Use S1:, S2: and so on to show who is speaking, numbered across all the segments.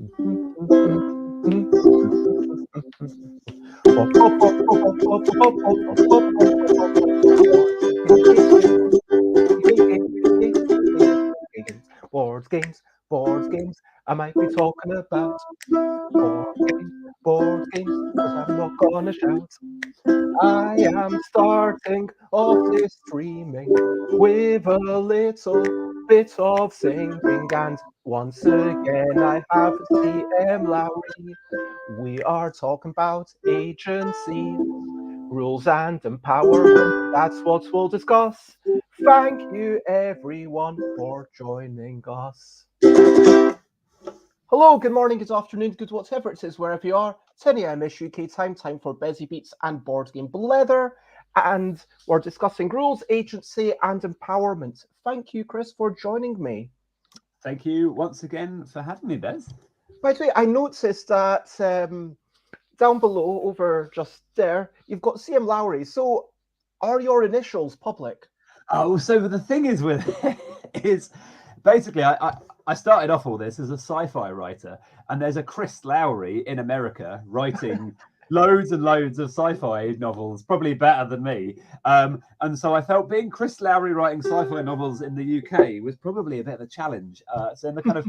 S1: Board games. I might be talking about board games, because I'm not gonna shout. I am starting off this streaming with a little bit of singing, and once again I have M Lowry. We are talking about agency, rules and empowerment. That's what we'll discuss. Thank you everyone for joining us. Hello, good morning, good afternoon, good whatever it is, wherever you are. 10 a.m. ish UK time for Busy Beats and Board Game Blether. And we're discussing rules, agency, and empowerment. Thank you, Chris, for joining me.
S2: Thank you once again for having me, Bez.
S1: By the way, I noticed that down below, over just there, you've got CM Lowry. So are your initials public?
S2: Oh, so the thing is with it is basically I started off all this as a sci-fi writer, and there's a Chris Lowry in America writing loads and loads of sci-fi novels, probably better than me. And so I felt being Chris Lowry writing sci-fi novels in the UK was probably a bit of a challenge. So in the kind of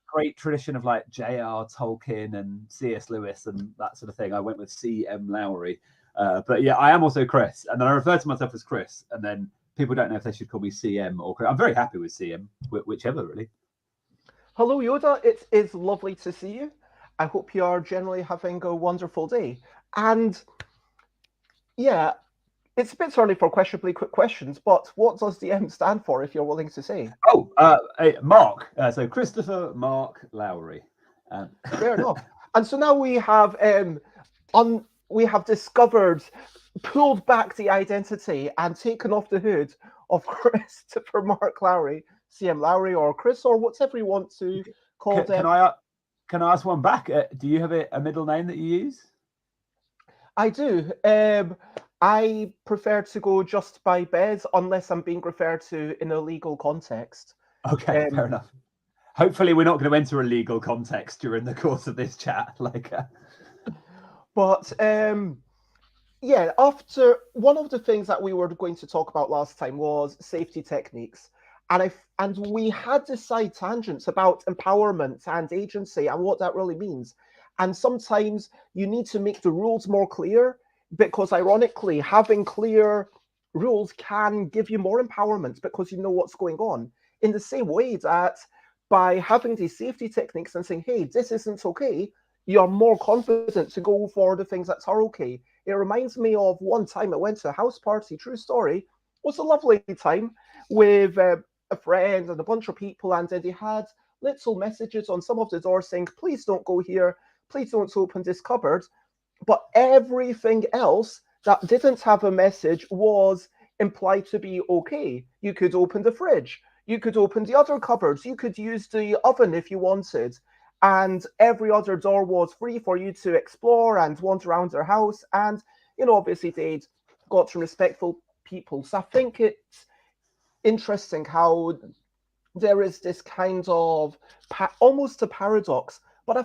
S2: great tradition of like J.R. Tolkien and C.S. Lewis and that sort of thing, I went with C.M. Lowry. But yeah, I am also Chris, and then I refer to myself as Chris, and then people don't know if they should call me CM or Chris. I'm very happy with CM, whichever really.
S1: Hello, Yoda. It is lovely to see you. I hope you are generally having a wonderful day. And yeah, it's a bit early for questionably quick questions, but what does the M stand for, if you're willing to say?
S2: Oh, Mark. So Christopher Mark Lowry.
S1: Fair enough. And so now we have discovered, pulled back the identity and taken off the hood of Christopher Mark Lowry, CM Lowry, or Chris, or whatever you want to call them.
S2: Can I ask one back? Do you have a middle name that you use?
S1: I do. I prefer to go just by Bez unless I'm being referred to in a legal context.
S2: Okay, fair enough. Hopefully we're not going to enter a legal context during the course of this chat.
S1: But yeah, after one of the things that we were going to talk about last time was safety techniques. And we had this side tangents about empowerment and agency and what that really means. And sometimes you need to make the rules more clear, because ironically, having clear rules can give you more empowerment because you know what's going on. In the same way that by having these safety techniques and saying, hey, this isn't okay, you're more confident to go for the things that are okay. It reminds me of one time I went to a house party, true story. It was a lovely time with a friend and a bunch of people, and then they had little messages on some of the doors saying, please don't go here, please don't open this cupboard. But everything else that didn't have a message was implied to be okay. You could open the fridge, you could open the other cupboards, you could use the oven if you wanted, and every other door was free for you to explore and wander around their house. And obviously they'd got to respectful people. So I think it's interesting how there is this kind of almost a paradox. But I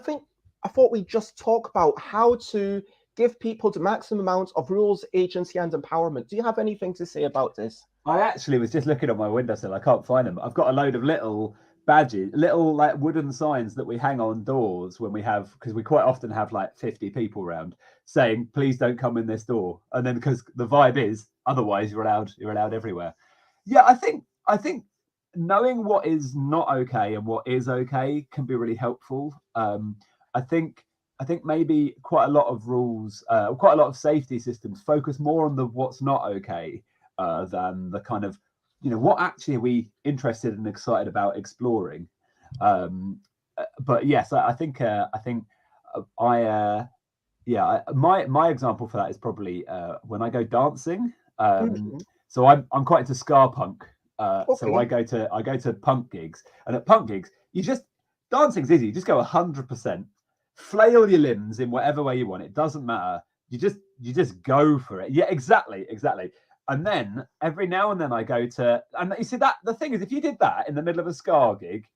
S1: thought we'd just talk about how to give people the maximum amount of rules, agency, and empowerment. Do you have anything to say about this?
S2: I actually was just looking on my windowsill. I can't find them. I've got a load of little badges, little like wooden signs that we hang on doors when we have, because we quite often have like 50 people around, saying, please don't come in this door. And then because the vibe is otherwise you're allowed everywhere. Yeah, I think knowing what is not okay and what is okay can be really helpful. I think maybe quite a lot of rules, quite a lot of safety systems focus more on the what's not okay than the kind of, what actually are we interested and excited about exploring. But yes, I think my example for that is probably when I go dancing. So I'm quite into ska punk. Okay. So I go to punk gigs, and at punk gigs, dancing's easy. You just go 100%, flail your limbs in whatever way you want. It doesn't matter. You just go for it. Yeah, exactly. And then every now and then I go to, and you see that the thing is, if you did that in the middle of a ska gig,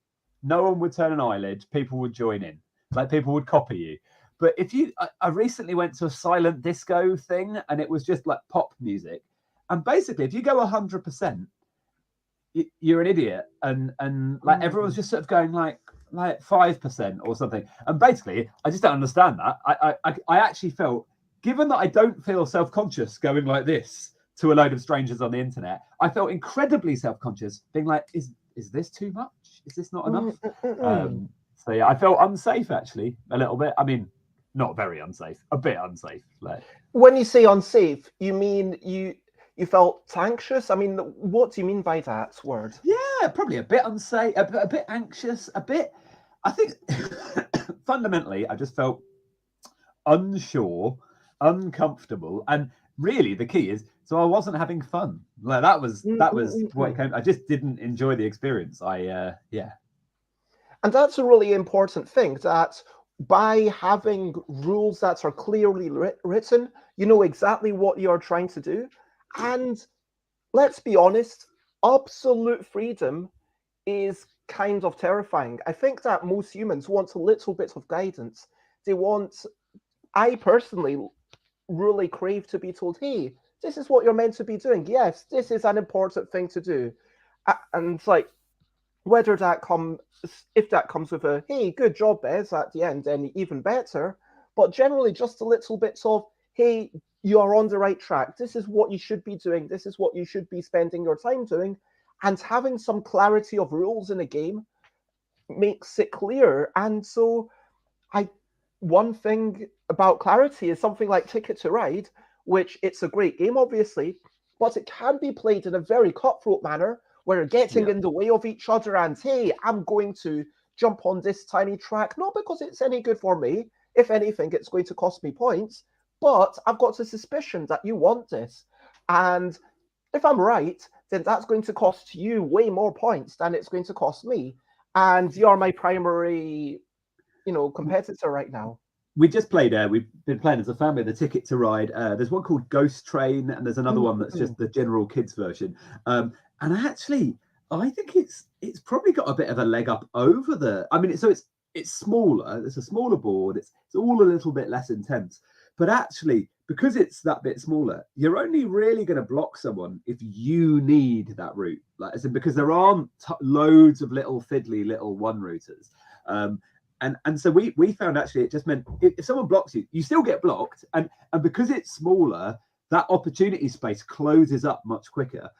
S2: no one would turn an eyelid. People would join in. like people would copy you. But if you, I recently went to a silent disco thing, and it was just like pop music, and basically, if you go 100%, you're an idiot, and like everyone's just sort of going like 5% or something, and basically, I just don't understand that. I actually felt, given that I don't feel self-conscious going like this to a load of strangers on the internet, I felt incredibly self-conscious, being like, is this too much? Is this not enough? So yeah, I felt unsafe actually, a little bit. I mean, not very unsafe, a bit unsafe. Like,
S1: when you say unsafe, you mean you felt anxious? I mean, what do you mean by that word?
S2: Yeah, probably a bit unsafe, a bit anxious, a bit. I think fundamentally, I just felt unsure, uncomfortable, and really the key is, so I wasn't having fun. Like that was what it came. I just didn't enjoy the experience. Yeah.
S1: And that's a really important thing, that by having rules that are clearly written, you know exactly what you're trying to do. And let's be honest, absolute freedom is kind of terrifying. I think that most humans want a little bit of guidance. I personally really crave to be told, hey, this is what you're meant to be doing. Yes, this is an important thing to do. And it's like, whether if that comes with a, hey, good job, Bez, at the end, then even better. But generally, just a little bit of, hey, you are on the right track. This is what you should be doing. This is what you should be spending your time doing. And having some clarity of rules in a game makes it clear. And so one thing about clarity is something like Ticket to Ride, which it's a great game, obviously, but it can be played in a very cutthroat manner where you're getting in the way of each other and, hey, I'm going to jump on this tiny track, not because it's any good for me. If anything, it's going to cost me points, but I've got a suspicion that you want this. And if I'm right, then that's going to cost you way more points than it's going to cost me. And you're my primary, competitor right now.
S2: We just played, we've been playing as a family, the Ticket to Ride. There's one called Ghost Train, and there's another one that's just the general kids version. And actually, I think it's probably got a bit of a leg up over the. I mean, it's smaller. It's a smaller board. It's all a little bit less intense. But actually, because it's that bit smaller, you're only really going to block someone if you need that route. Like, as in, because there aren't loads of little fiddly little one routers. And so we found actually it just meant if someone blocks you, you still get blocked. And because it's smaller, that opportunity space closes up much quicker.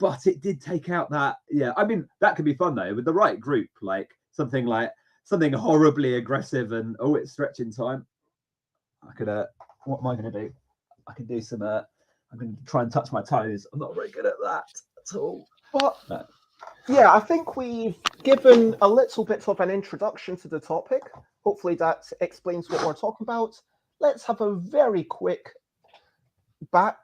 S2: But it did take out that, I mean, that could be fun though, with the right group, like something horribly aggressive and, it's stretching time. I could, what am I going to do? I can do some, I'm going to try and touch my toes. I'm not very good at that at all.
S1: But yeah, I think we've given a little bit of an introduction to the topic. Hopefully that explains what we're talking about. Let's have a very quick back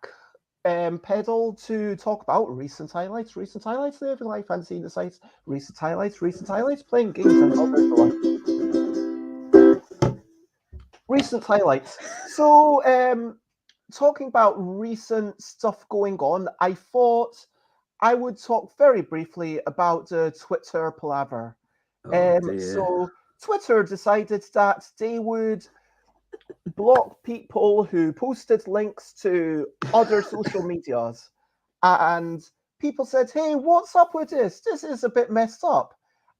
S1: pedal to talk about recent highlights, living life and seeing the sights, recent highlights, playing games and other life. Recent highlights. So, talking about recent stuff going on, I thought I would talk very briefly about the Twitter palaver. So Twitter decided that they would block people who posted links to other social medias. And people said, hey, what's up with this? This is a bit messed up.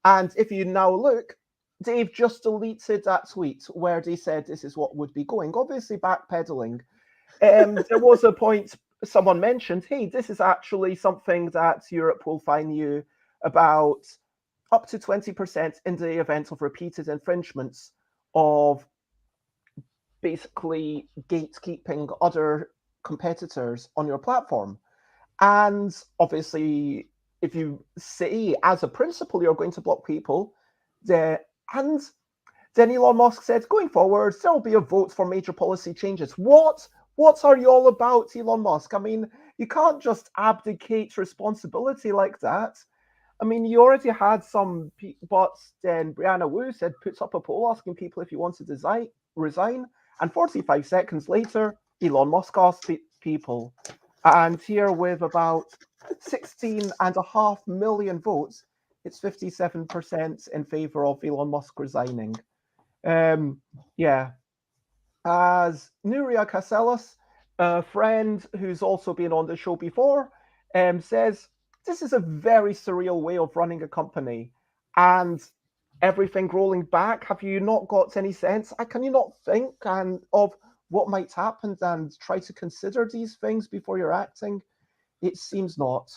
S1: And if you now look, they've just deleted that tweet where they said this is what would be going, obviously backpedaling. There was a point someone mentioned, hey, this is actually something that Europe will fine you about up to 20% in the event of repeated infringements of basically gatekeeping other competitors on your platform. And obviously, if you say as a principle you're going to block people, then Elon Musk said, going forward, there will be a vote for major policy changes. What are you all about, Elon Musk? I mean, you can't just abdicate responsibility like that. I mean, you already had some, but then Brianna Wu said, puts up a poll asking people if you want to resign. And 45 seconds later, Elon Musk asked people. And here with about 16.5 million votes, it's 57% in favor of Elon Musk resigning. Yeah. As Nuria Casellas, a friend who's also been on the show before, says, this is a very surreal way of running a company. And everything rolling back, have you not got any sense? Can you not think of what might happen and try to consider these things before you're acting? It seems not.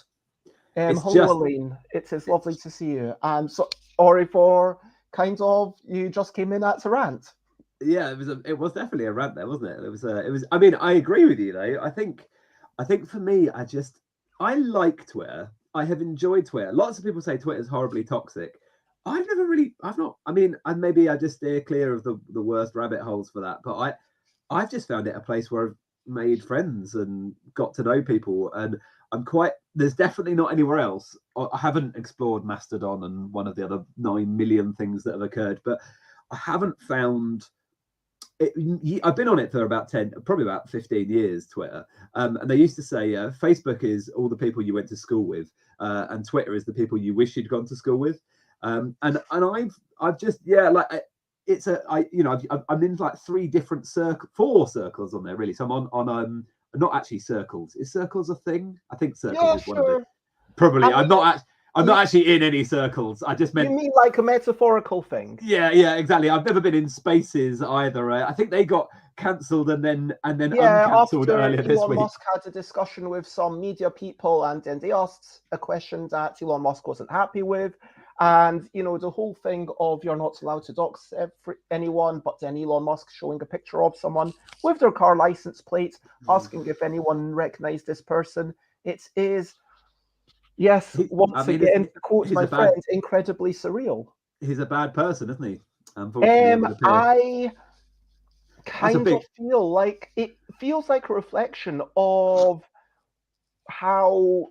S1: Hello, Elaine. It is lovely to see you. And so, sorry for kind of you just came in at a rant.
S2: Yeah, it was definitely a rant there, wasn't it? It was. I mean, I agree with you though. I think for me, I like Twitter. I have enjoyed Twitter. Lots of people say Twitter is horribly toxic. I've not. I mean, and maybe I just steer clear of the worst rabbit holes for that. But I've just found it a place where I've made friends and got to know people, and there's definitely not anywhere else. I haven't explored Mastodon and one of the other 9 million things that have occurred, but I haven't found I've been on it for probably about 15 years, Twitter. And they used to say Facebook is all the people you went to school with, and Twitter is the people you wish you'd gone to school with. And I've just I'm in like four circles on there really. So I'm on not actually circles. Is circles a thing? I think circles is one of it. Probably. I'm not actually in any circles. I just meant.
S1: You mean like a metaphorical thing?
S2: Yeah, exactly. I've never been in Spaces either. I think they got cancelled and then uncancelled earlier this week.
S1: Elon Musk had a discussion with some media people, and then they asked a question that Elon Musk wasn't happy with. And, the whole thing of you're not allowed to dox anyone, but then Elon Musk showing a picture of someone with their car license plate, asking if anyone recognized this person. It is... Yes, again, to quote my friend, incredibly surreal.
S2: He's a bad person, isn't he? Unfortunately,
S1: I kind of feel like it feels like a reflection of how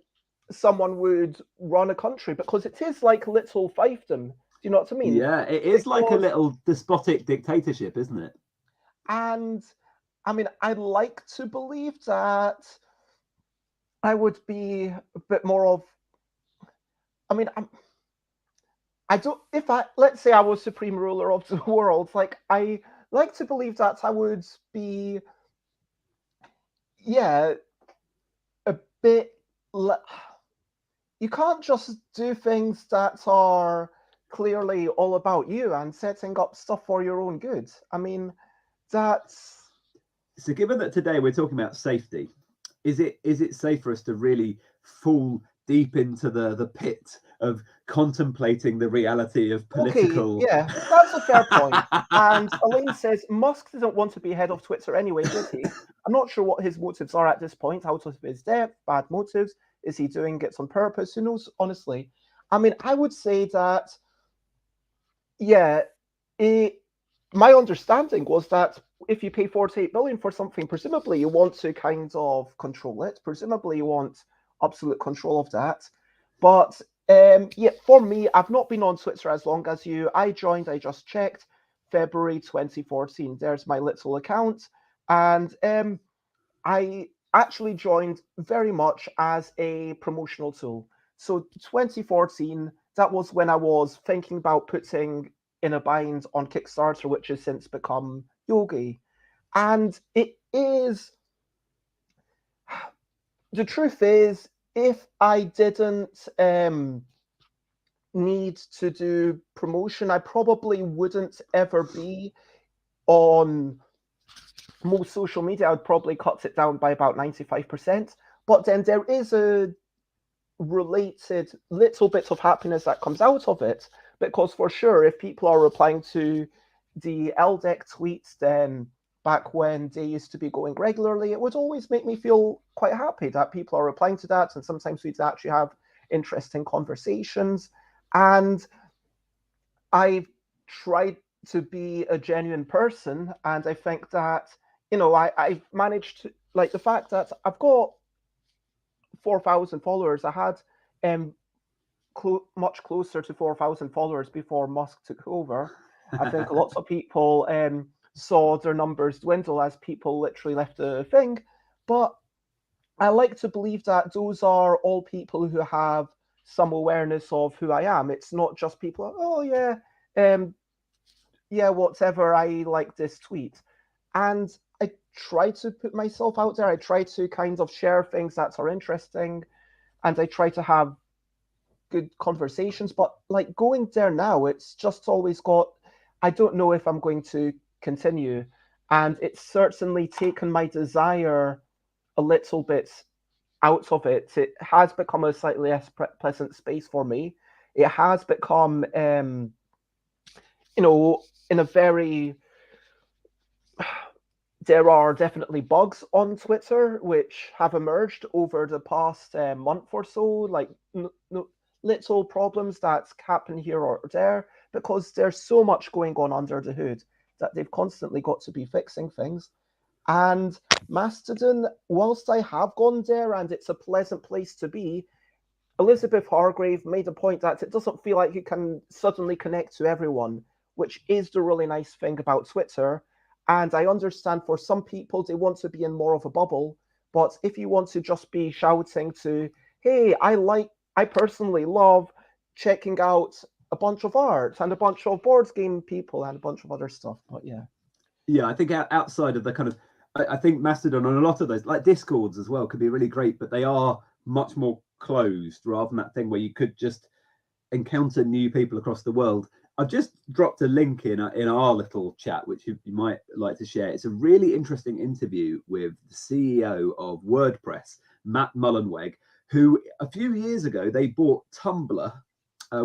S1: someone would run a country, because it is like little fiefdom. Do you know what I mean?
S2: Yeah, it is like a little despotic dictatorship, isn't it?
S1: And I mean, I'd like to believe that I would be a bit more of... I mean, let's say I was supreme ruler of the world, like, I like to believe that I would be, a bit... You can't just do things that are clearly all about you and setting up stuff for your own good. I mean, that's...
S2: So given that today we're talking about safety, is it safe for us to really fall deep into the pit of contemplating the reality of political...
S1: Okay, yeah, that's a fair point. And Elaine says Musk didn't want to be head of Twitter anyway, did he? I'm not sure what his motives are at this point. Out of his depth, bad motives. Is he doing it on purpose? Who knows, honestly? I mean, I would say that, my understanding was that if you pay 48 billion for something, presumably you want to kind of control it. Presumably you want absolute control of that. But for me, I've not been on Twitter as long as you. I just checked, February 2014. There's my little account. And I actually joined very much as a promotional tool. So 2014, that was when I was thinking about putting in a bind on Kickstarter, which has since become Yogi. And it is... The truth is, if I didn't need to do promotion, I probably wouldn't ever be on most social media. I would probably cut it down by about 95%. But then there is a related little bit of happiness that comes out of it, because for sure, if people are replying to the LDEC tweets, then back when they used to be going regularly, it would always make me feel quite happy that people are replying to that, and sometimes we'd actually have interesting conversations. And I've tried to be a genuine person, and I think that, I've managed to, like, the fact that I've got 4,000 followers. I had much closer to 4,000 followers before Musk took over. I think lots of people saw their numbers dwindle as people literally left the thing. But I like to believe that those are all people who have some awareness of who I am. It's not just people, yeah, whatever, I like this tweet. And I try to put myself out there. I try to kind of share things that are interesting, and I try to have good conversations. But like going there now, it's just always got, I don't know if I'm going to continue. And it's certainly taken my desire a little bit out of it. It has become a slightly less pleasant space for me. It has become, in a very, there are definitely bugs on Twitter which have emerged over the past month or so, like little problems that happen here or there, because there's so much going on under the hood that they've constantly got to be fixing things. And Mastodon, whilst I have gone there and it's a pleasant place to be, Elizabeth Hargrave made a point that it doesn't feel like you can suddenly connect to everyone, which is the really nice thing about Twitter. And I understand for some people, they want to be in more of a bubble. But if you want to just be shouting to, hey, I personally love checking out a bunch of art and a bunch of board game people and a bunch of other stuff. But yeah.
S2: Yeah, I think outside of the kind of, I think Mastodon and a lot of those, like Discords as well, could be really great, but they are much more closed rather than that thing where you could just encounter new people across the world. I've just dropped a link in our little chat, which you might like to share. It's a really interesting interview with the CEO of WordPress, Matt Mullenweg, who a few years ago, they bought Tumblr,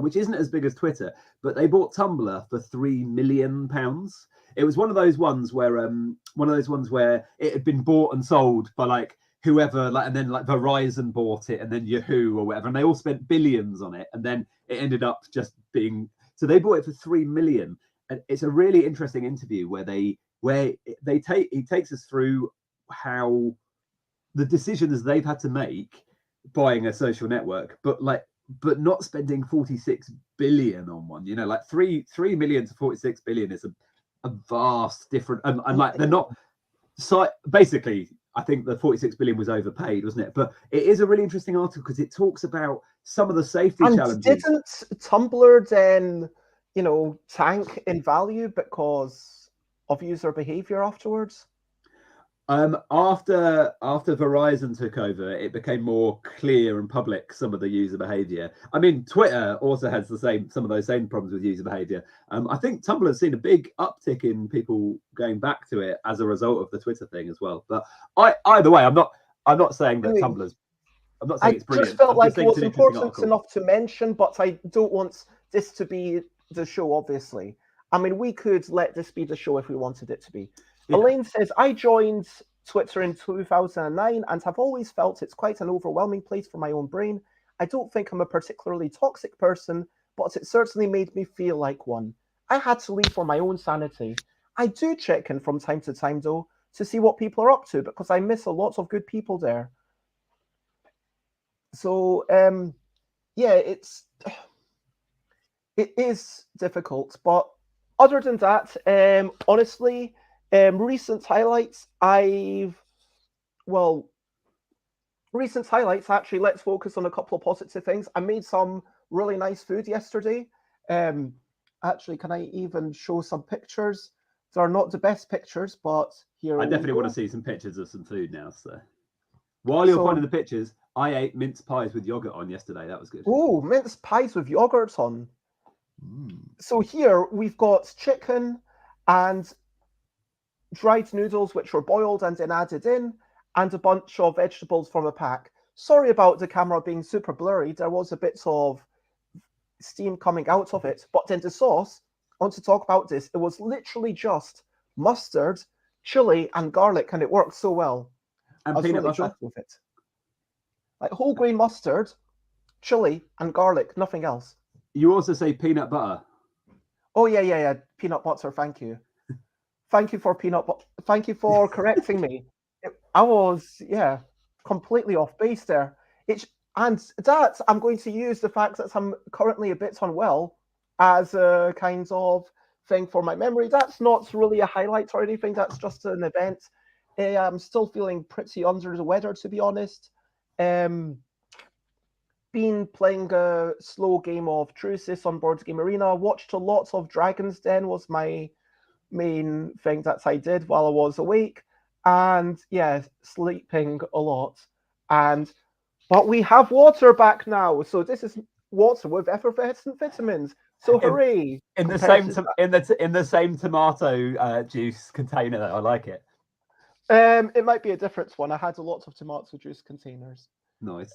S2: which isn't as big as Twitter, but they bought Tumblr for £3 million. It was one of those ones where it had been bought and sold by like whoever, like, and then like Verizon bought it, and then Yahoo or whatever, and they all spent billions on it, and then it ended up just being. So they bought it for £3 million, and it's a really interesting interview where he takes us through how the decisions they've had to make buying a social network, but not spending 46 billion on one. You know, like 3 million to 46 billion is a vast different, and like they're not. So basically, I think the 46 billion was overpaid, wasn't it? But it is a really interesting article because it talks about some of the safety challenges.
S1: Didn't Tumblr then, tank in value because of user behavior afterwards?
S2: After Verizon took over, it became more clear and public some of the user behavior. I mean, Twitter also has some of those same problems with user behavior. I think Tumblr has seen a big uptick in people going back to it as a result of the Twitter thing as well. But either way, I'm not saying that Tumblr's. I'm not saying it's brilliant.
S1: I just felt like it was important enough to mention, but I don't want this to be the show, obviously. I mean, we could let this be the show if we wanted it to be. Yeah. Elaine says, I joined Twitter in 2009 and have always felt it's quite an overwhelming place for my own brain. I don't think I'm a particularly toxic person, but it certainly made me feel like one. I had to leave for my own sanity. I do check in from time to time, though, to see what people are up to, because I miss a lot of good people there. So, yeah, it is difficult. But other than that, honestly, recent highlights, actually, let's focus on a couple of positive things. I made some really nice food yesterday. Actually, can I even show some pictures? They're not the best pictures, but here
S2: I definitely want to see some pictures of some food now. So while you're finding the pictures, I ate mince pies with yogurt on yesterday. That was good.
S1: Oh, mince pies with yogurt on. So here we've got chicken and dried noodles, which were boiled and then added in, and a bunch of vegetables from a pack. Sorry about the camera being super blurry. There was a bit of steam coming out of it. But then the sauce, I want to talk about this. It was literally just mustard, chili, and garlic, and it worked so well.
S2: And peanut butter
S1: with it. Like whole grain mustard, chili, and garlic, nothing else.
S2: You also say peanut butter.
S1: Oh yeah. Peanut butter. Thank you. Thank you for peanut butter. Thank you for correcting me. I was completely off base there. And that I'm going to use the fact that I'm currently a bit unwell as a kind of thing for my memory. That's not really a highlight or anything. That's just an event. I'm still feeling pretty under the weather, to be honest. been playing a slow game of Trucis on Board Game Arena. Watched a lot of Dragon's Den was my main thing that I did while I was awake. And yeah, sleeping a lot. But we have water back now. So this is water with effervescent vitamins. So hooray!
S2: In the same tomato juice container. I like it.
S1: It might be a different one. I had a lot of tomato juice containers.
S2: Nice.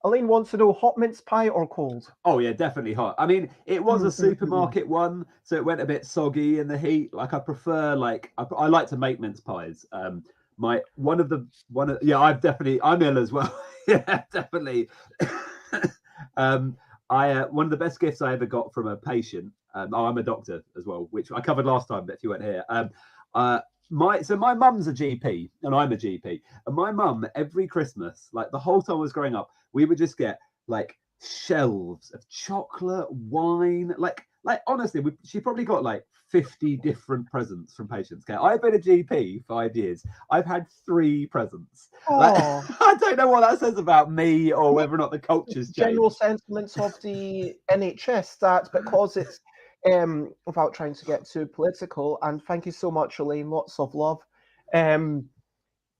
S1: Elaine wants to know hot mince pie or cold?
S2: Oh yeah, definitely hot. I mean, it was a supermarket one, so it went a bit soggy in the heat. Like I prefer, I like to make mince pies. I'm ill as well. Yeah, definitely. One of the best gifts I ever got from a patient. I'm a doctor as well, which I covered last time, but if you weren't here, my mum's a GP and I'm a GP, and my mum every Christmas, like the whole time I was growing up, we would just get like shelves of chocolate, wine, like honestly, she probably got like 50 different presents from patients. Okay, I've been a GP 5 years. I've had 3 presents. Like, I don't know what that says about me or whether or not the culture's changed.
S1: General sentiments of the NHS that because it's without trying to get too political, and thank you so much, Elaine, lots of love.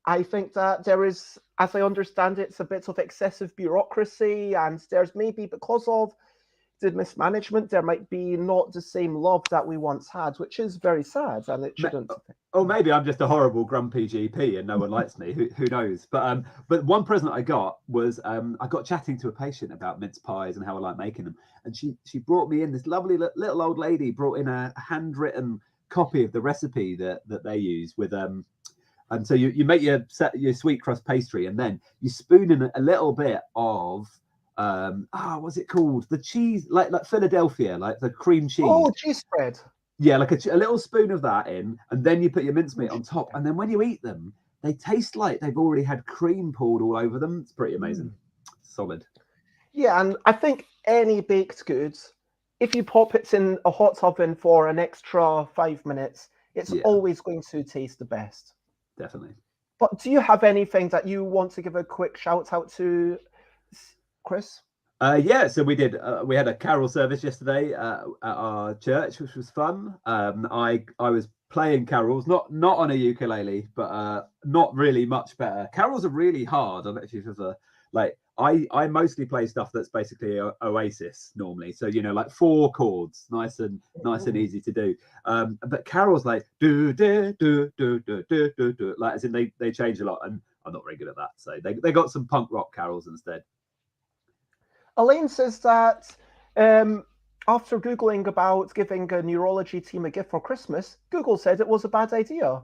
S1: I think that there is, as I understand it, it's a bit of excessive bureaucracy, and there's maybe because of the mismanagement, there might be not the same love that we once had, which is very sad, and it shouldn't.
S2: Or maybe I'm just a horrible, grumpy GP and no one likes me. Who knows? But one present I got was I got chatting to a patient about mince pies and how I like making them, and she brought me in, this lovely little old lady brought in a handwritten copy of the recipe that they use with and so you make your sweet crust pastry, and then you spoon in a little bit of what's it called? The cheese, like Philadelphia, like the cream cheese.
S1: Oh, cheese spread.
S2: Yeah, like a little spoon of that in, and then you put your mincemeat on top, and then when you eat them, they taste like they've already had cream poured all over them. It's pretty amazing. Solid.
S1: Yeah, and I think any baked goods, if you pop it in a hot oven for an extra 5 minutes, it's always going to taste the best.
S2: Definitely.
S1: But do you have anything that you want to give a quick shout out to, Chris?
S2: Yeah, so we did. We had a carol service yesterday at our church, which was fun. I was playing carols, not on a ukulele, but not really much better. Carols are really hard. I don't know if you've ever I mostly play stuff that's basically Oasis normally. So like 4 chords, nice and easy to do. But carols like do do do do do do do do, like as in they change a lot, and I'm not very good at that. So they got some punk rock carols instead.
S1: Elaine says that after Googling about giving a neurology team a gift for Christmas, Google said it was a bad idea.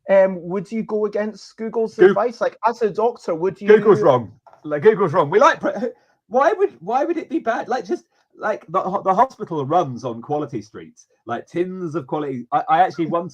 S1: Would you go against Google's advice? Like, as a doctor, would you?
S2: Google's wrong. Like, Google's wrong. We like. Why would it be bad? Like, just like the hospital runs on quality streets, like tins of quality. I actually when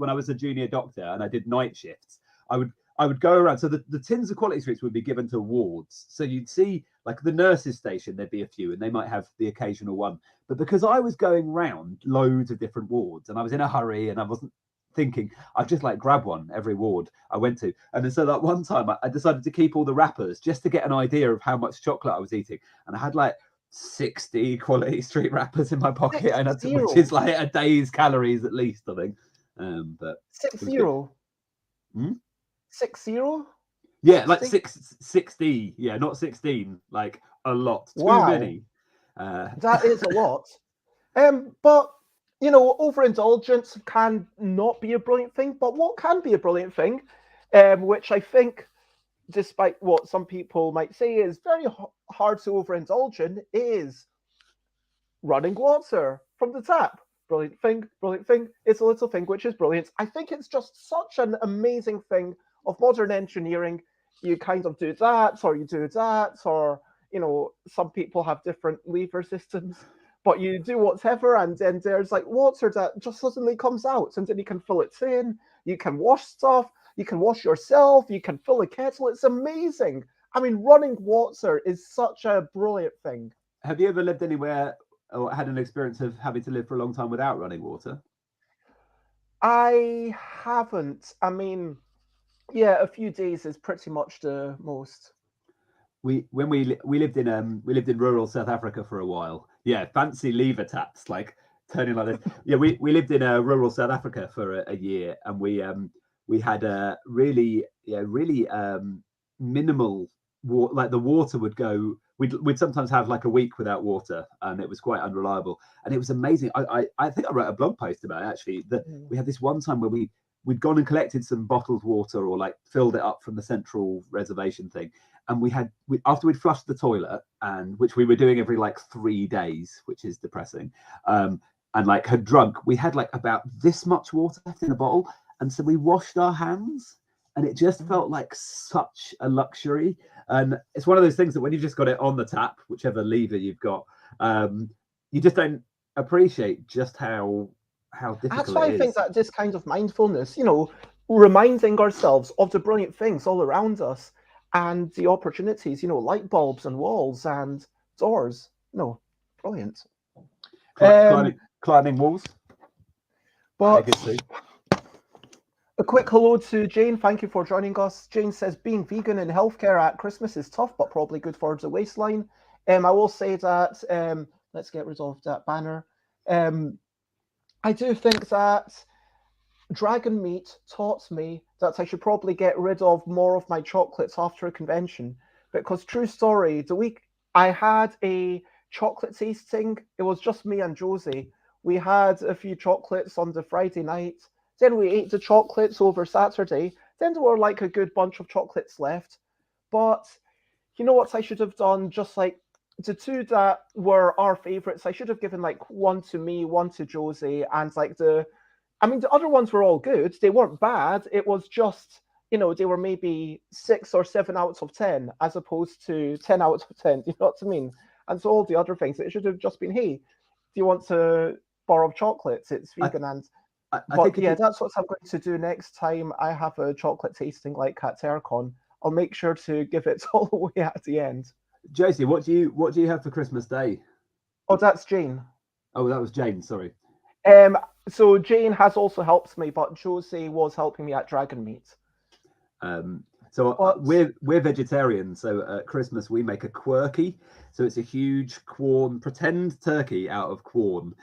S2: I was a junior doctor and I did night shifts, I would go around. So the tins of quality streets would be given to wards. So you'd see like the nurses' station, there'd be a few, and they might have the occasional one. But because I was going round loads of different wards, and I was in a hurry, and I wasn't thinking, I'd just like grab one every ward I went to. And then so that one time I decided to keep all the wrappers just to get an idea of how much chocolate I was eating. And I had like 60 quality street wrappers in my pocket, which is like a day's calories at least, I think. But
S1: 60. 60?
S2: Yeah, like 60. Yeah, not 16. Like a lot. Too many.
S1: That is a lot. But overindulgence can not be a brilliant thing. But what can be a brilliant thing, which I think, despite what some people might say, is very hard to overindulge in, is running water from the tap. Brilliant thing, brilliant thing. It's a little thing which is brilliant. I think it's just such an amazing thing of modern engineering. You kind of do that, or you do that, or some people have different lever systems. But you do whatever, and then there's like water that just suddenly comes out, and then you can fill it in. You can wash stuff. You can wash yourself. You can fill a kettle. It's amazing. I mean, running water is such a brilliant thing.
S2: Have you ever lived anywhere or had an experience of having to live for a long time without running water?
S1: I haven't. I mean, yeah, a few days is pretty much the most.
S2: we lived in rural South Africa for a while. Yeah, fancy lever taps, like turning like this. Yeah, we lived in rural South Africa for a year, and we had a really minimal water. Like the water would go. We'd sometimes have like a week without water, and it was quite unreliable. And it was amazing. I think I wrote a blog post about it, actually, that we had this one time where we'd gone and collected some bottled water, or like filled it up from the central reservation thing. And after we'd flushed the toilet, and which we were doing every like 3 days, which is depressing, and like had drunk, we had like about this much water left in the bottle. And so we washed our hands, and it just felt like such a luxury. And it's one of those things that when you've just got it on the tap, whichever lever you've got, you just don't appreciate just how difficult
S1: That's why
S2: it
S1: I think
S2: is.
S1: that this kind of mindfulness, reminding ourselves of the brilliant things all around us and the opportunities, light bulbs and walls and doors. No, brilliant.
S2: Climbing walls.
S1: But a quick hello to Jane. Thank you for joining us. Jane says, being vegan in healthcare at Christmas is tough, but probably good for the waistline. I will say that, let's get rid of that banner. I do think that dragon meat taught me that I should probably get rid of more of my chocolates after a convention, because true story, the week I had a chocolate tasting, it was just me and Josie. We had a few chocolates on the Friday night, then we ate the chocolates over Saturday, then there were like a good bunch of chocolates left. But you know what I should have done? Just like the two that were our favorites, I should have given like one to me, one to Josie, and like the other ones were all good. They weren't bad. It was just, they were maybe 6 or 7 out of 10, as opposed to 10 out of 10. You know what I mean? And so all the other things, it should have just been, hey, do you want to borrow chocolates? It's vegan. That's what I'm going to do next time I have a chocolate tasting like at Terracon. I'll make sure to give it all away at the end.
S2: Josie, what do you have for Christmas Day?
S1: Oh, that's Jane.
S2: Oh, that was Jane. Sorry.
S1: So Jane has also helped me, but Josie was helping me at Dragon Meat.
S2: We're vegetarians, so at Christmas we make a quirky. So it's a huge pretend turkey out of quorn.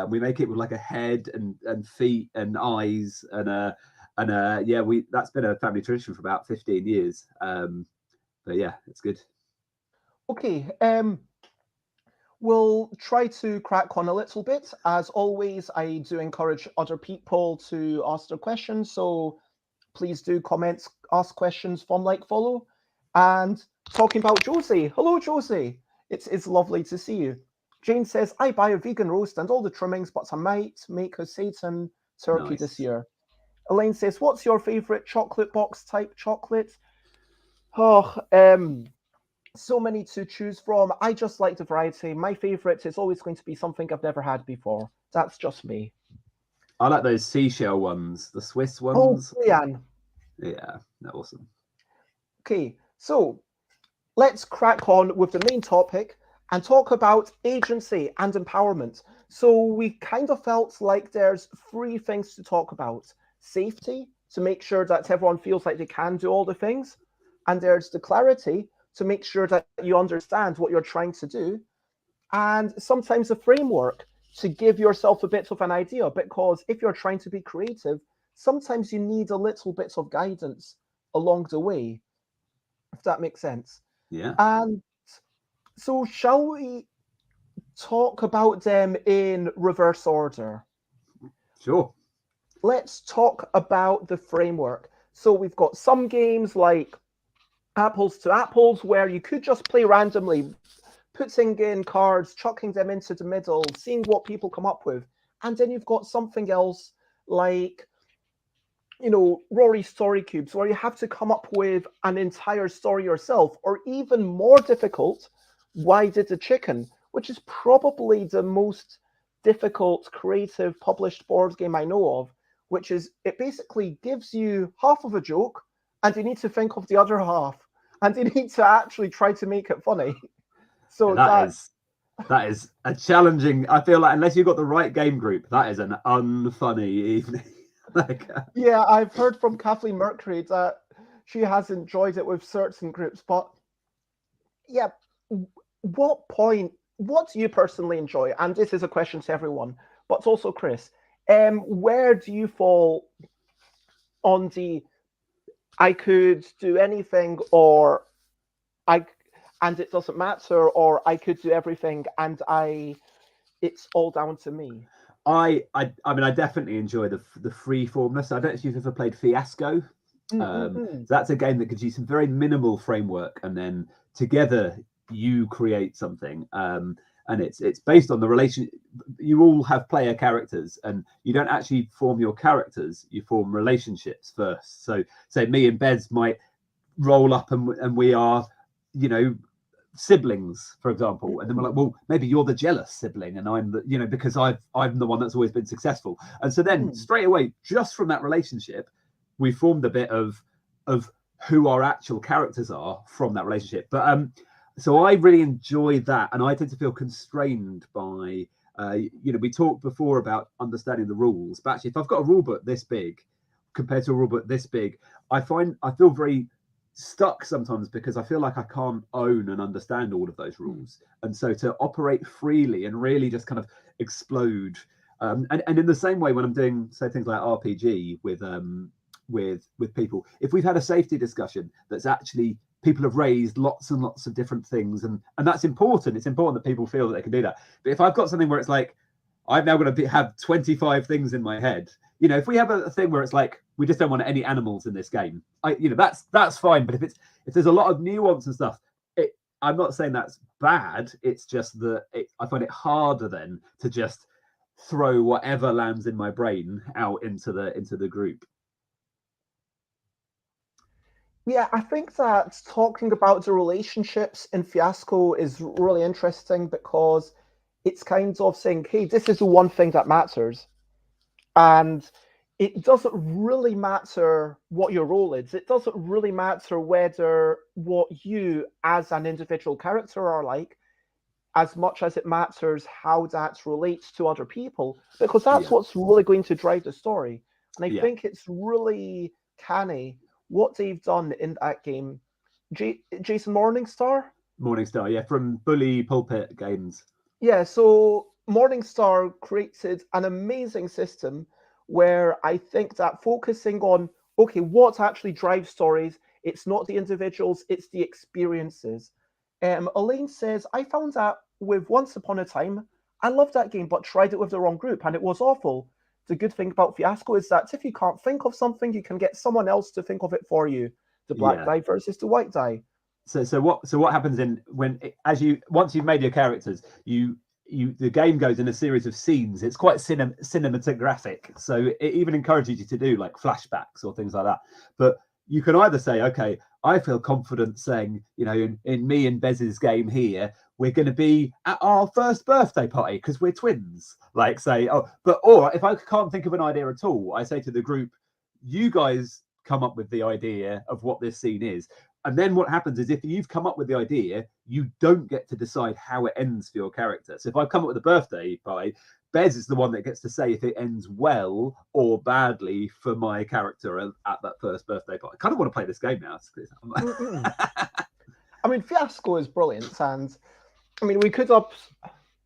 S2: We make it with like a head and feet and eyes that's been a family tradition for about 15 years. But yeah, it's good.
S1: Okay. We'll try to crack on a little bit. As always, I do encourage other people to ask their questions. So please do comment, ask questions, follow. And talking about Josie. Hello, Josie. It's lovely to see you. Jane says, I buy a vegan roast and all the trimmings, but I might make a Satan turkey this year. Elaine says, what's your favorite chocolate box type chocolate? So many to choose from. I just like the variety. My favorite is always going to be something I've never had before. That's just me.
S2: I like those seashell ones, the Swiss ones.
S1: Oh, Leanne.
S2: Yeah, they're awesome.
S1: Okay, so let's crack on with the main topic and talk about agency and empowerment. So we kind of felt like there's 3 things to talk about. Safety, to make sure that everyone feels like they can do all the things. And there's the clarity, to make sure that you understand what you're trying to do. And sometimes a framework to give yourself a bit of an idea, because if you're trying to be creative, sometimes you need a little bit of guidance along the way, if that makes sense.
S2: Yeah.
S1: And so shall we talk about them in reverse order?
S2: Sure.
S1: Let's talk about the framework. So we've got some games like Apples to Apples, where you could just play randomly, putting in cards, chucking them into the middle, seeing what people come up with. And then you've got something else like, Rory Story Cubes, where you have to come up with an entire story yourself, or even more difficult, Why Did the Chicken, which is probably the most difficult creative published board game I know of, which is, it basically gives you half of a joke, and you need to think of the other half, and you need to actually try to make it funny. So
S2: that is a challenging. I feel like unless you've got the right game group, that is an unfunny evening.
S1: Yeah, I've heard from Kathleen Mercury that she has enjoyed it with certain groups, but yeah, what do you personally enjoy? And this is a question to everyone, but also Chris. Where do you fall on the I could do anything, or I and it doesn't matter, or I could do everything and it's all down to me?
S2: I mean, I definitely enjoy the free formness. I don't know if you've ever played Fiasco. So that's a game that gives you some very minimal framework, and then together you create something. And it's based on the relation. You all have player characters, and you don't actually form your characters. You form relationships first. So, say me and Bez might roll up, and we are, you know, siblings, for example, and then we're like, well, maybe you're the jealous sibling, and I'm the, you know, because I'm the one that's always been successful. And so then straight away, just from that relationship, we formed a bit of who our actual characters are from that relationship. But so I really enjoy that, and I tend to feel constrained by you know, we talked before about understanding the rules, but actually if I've got a rule book this big compared to a rule book this big, I feel very stuck sometimes, because I feel like I can't own and understand all of those rules. And so to operate freely and really just kind of explode, and in the same way when I'm doing, say, things like RPG with people, if we've had a safety discussion that's actually people have raised lots and lots of different things, and that's important. It's important that people feel that they can do that. But if I've got something where it's like, I'm now going to have 25 things in my head, you know, if we have a thing where it's like, we just don't want any animals in this game, you know, that's fine. But if there's a lot of nuance and stuff, I'm not saying that's bad. It's just that I find it harder then to just throw whatever lands in my brain out into the group.
S1: Yeah, I think that talking about the relationships in Fiasco is really interesting, because it's kind of saying, hey, this is the one thing that matters. And it doesn't really matter what your role is. It doesn't really matter whether what you as an individual character are like, as much as it matters how that relates to other people, because that's what's really going to drive the story. And I think it's really canny what they've done in that game. Jason Morningstar?
S2: Morningstar, yeah, from Bully Pulpit Games.
S1: Yeah, so Morningstar created an amazing system where I think that focusing on, okay, what actually drives stories, it's not the individuals, it's the experiences. Elaine says, I found that with Once Upon a Time, I loved that game, but tried it with the wrong group, and it was awful. The good thing about Fiasco is that if you can't think of something, you can get someone else to think of it for you. The black die versus the white die.
S2: So what happens once you've made your characters, the game goes in a series of scenes. It's quite cinematographic, so it even encourages you to do like flashbacks or things like that. But you can either say, okay, I feel confident saying, you know, in me and Bez's game here, we're going to be at our first birthday party because we're twins. Like say, or if I can't think of an idea at all, I say to the group, you guys come up with the idea of what this scene is. And then what happens is, if you've come up with the idea, you don't get to decide how it ends for your character. So if I've come up with a birthday party, Bez is the one that gets to say if it ends well or badly for my character at that first birthday party. I kind of want to play this game now.
S1: I mean, Fiasco is brilliant, and I mean, we could up.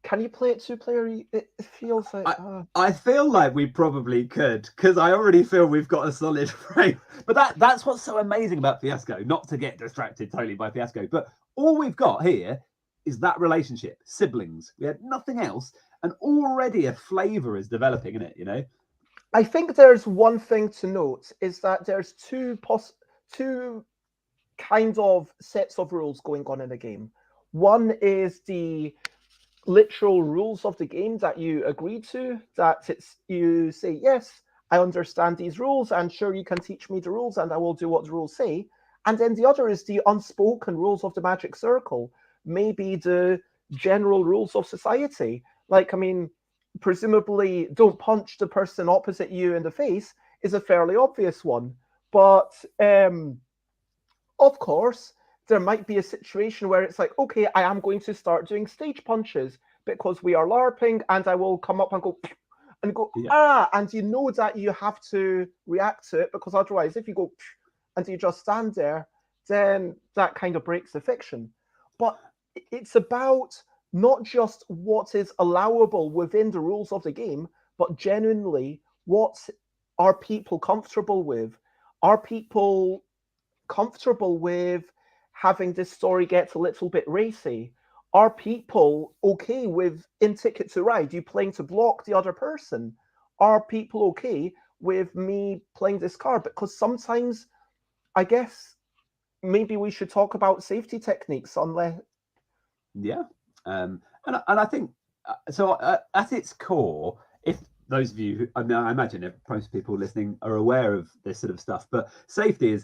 S1: Can you play it two-player? It feels like
S2: I feel like we probably could, because I already feel we've got a solid frame. But that's what's so amazing about Fiasco. Not to get distracted totally by Fiasco, but all we've got here is that relationship, siblings. We had nothing else, and already a flavor is developing in it. You know.
S1: I think there's one thing to note is that there's two kind of sets of rules going on in the game. One is the literal rules of the game that you agree to, that you say, yes, I understand these rules, and sure, you can teach me the rules and I will do what the rules say. And then the other is the unspoken rules of the magic circle, maybe the general rules of society. Like, I mean, presumably don't punch the person opposite you in the face is a fairly obvious one. But of course, there might be a situation where it's like, okay, I am going to start doing stage punches because we are LARPing, and I will come up and go, and you know that you have to react to it, because otherwise, if you go and you just stand there, then that kind of breaks the fiction. but it's about not just what is allowable within the rules of the game, but genuinely what are people comfortable with? Are people comfortable with having this story get a little bit racy? Are people okay with in Ticket to Ride you playing to block the other person? Are people okay with me playing this card? Because sometimes I guess maybe we should talk about safety techniques unless
S2: Yeah. And I think so. At its core, if those of you, I mean, I imagine if most people listening are aware of this sort of stuff, but safety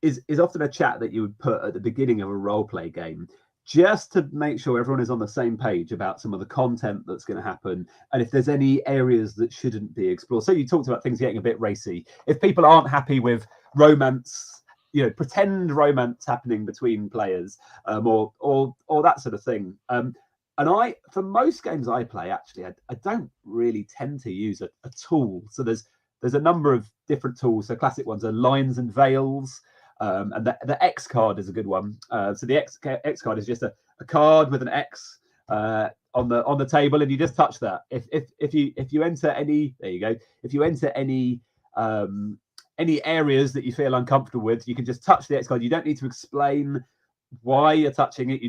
S2: is often a chat that you would put at the beginning of a role play game, just to make sure everyone is on the same page about some of the content that's going to happen, and if there's any areas that shouldn't be explored. So you talked about things getting a bit racy. If people aren't happy with romance, pretend romance happening between players, or that sort of thing. And for most games I play, actually, I don't really tend to use a tool. So there's a number of different tools. So classic ones are lines and veils. And the X card is a good one. So the X card is just a card with an X on the table, and you just touch that. If you enter any, there you go. If you enter any areas that you feel uncomfortable with, you can just touch the X card. You don't need to explain why you're touching it.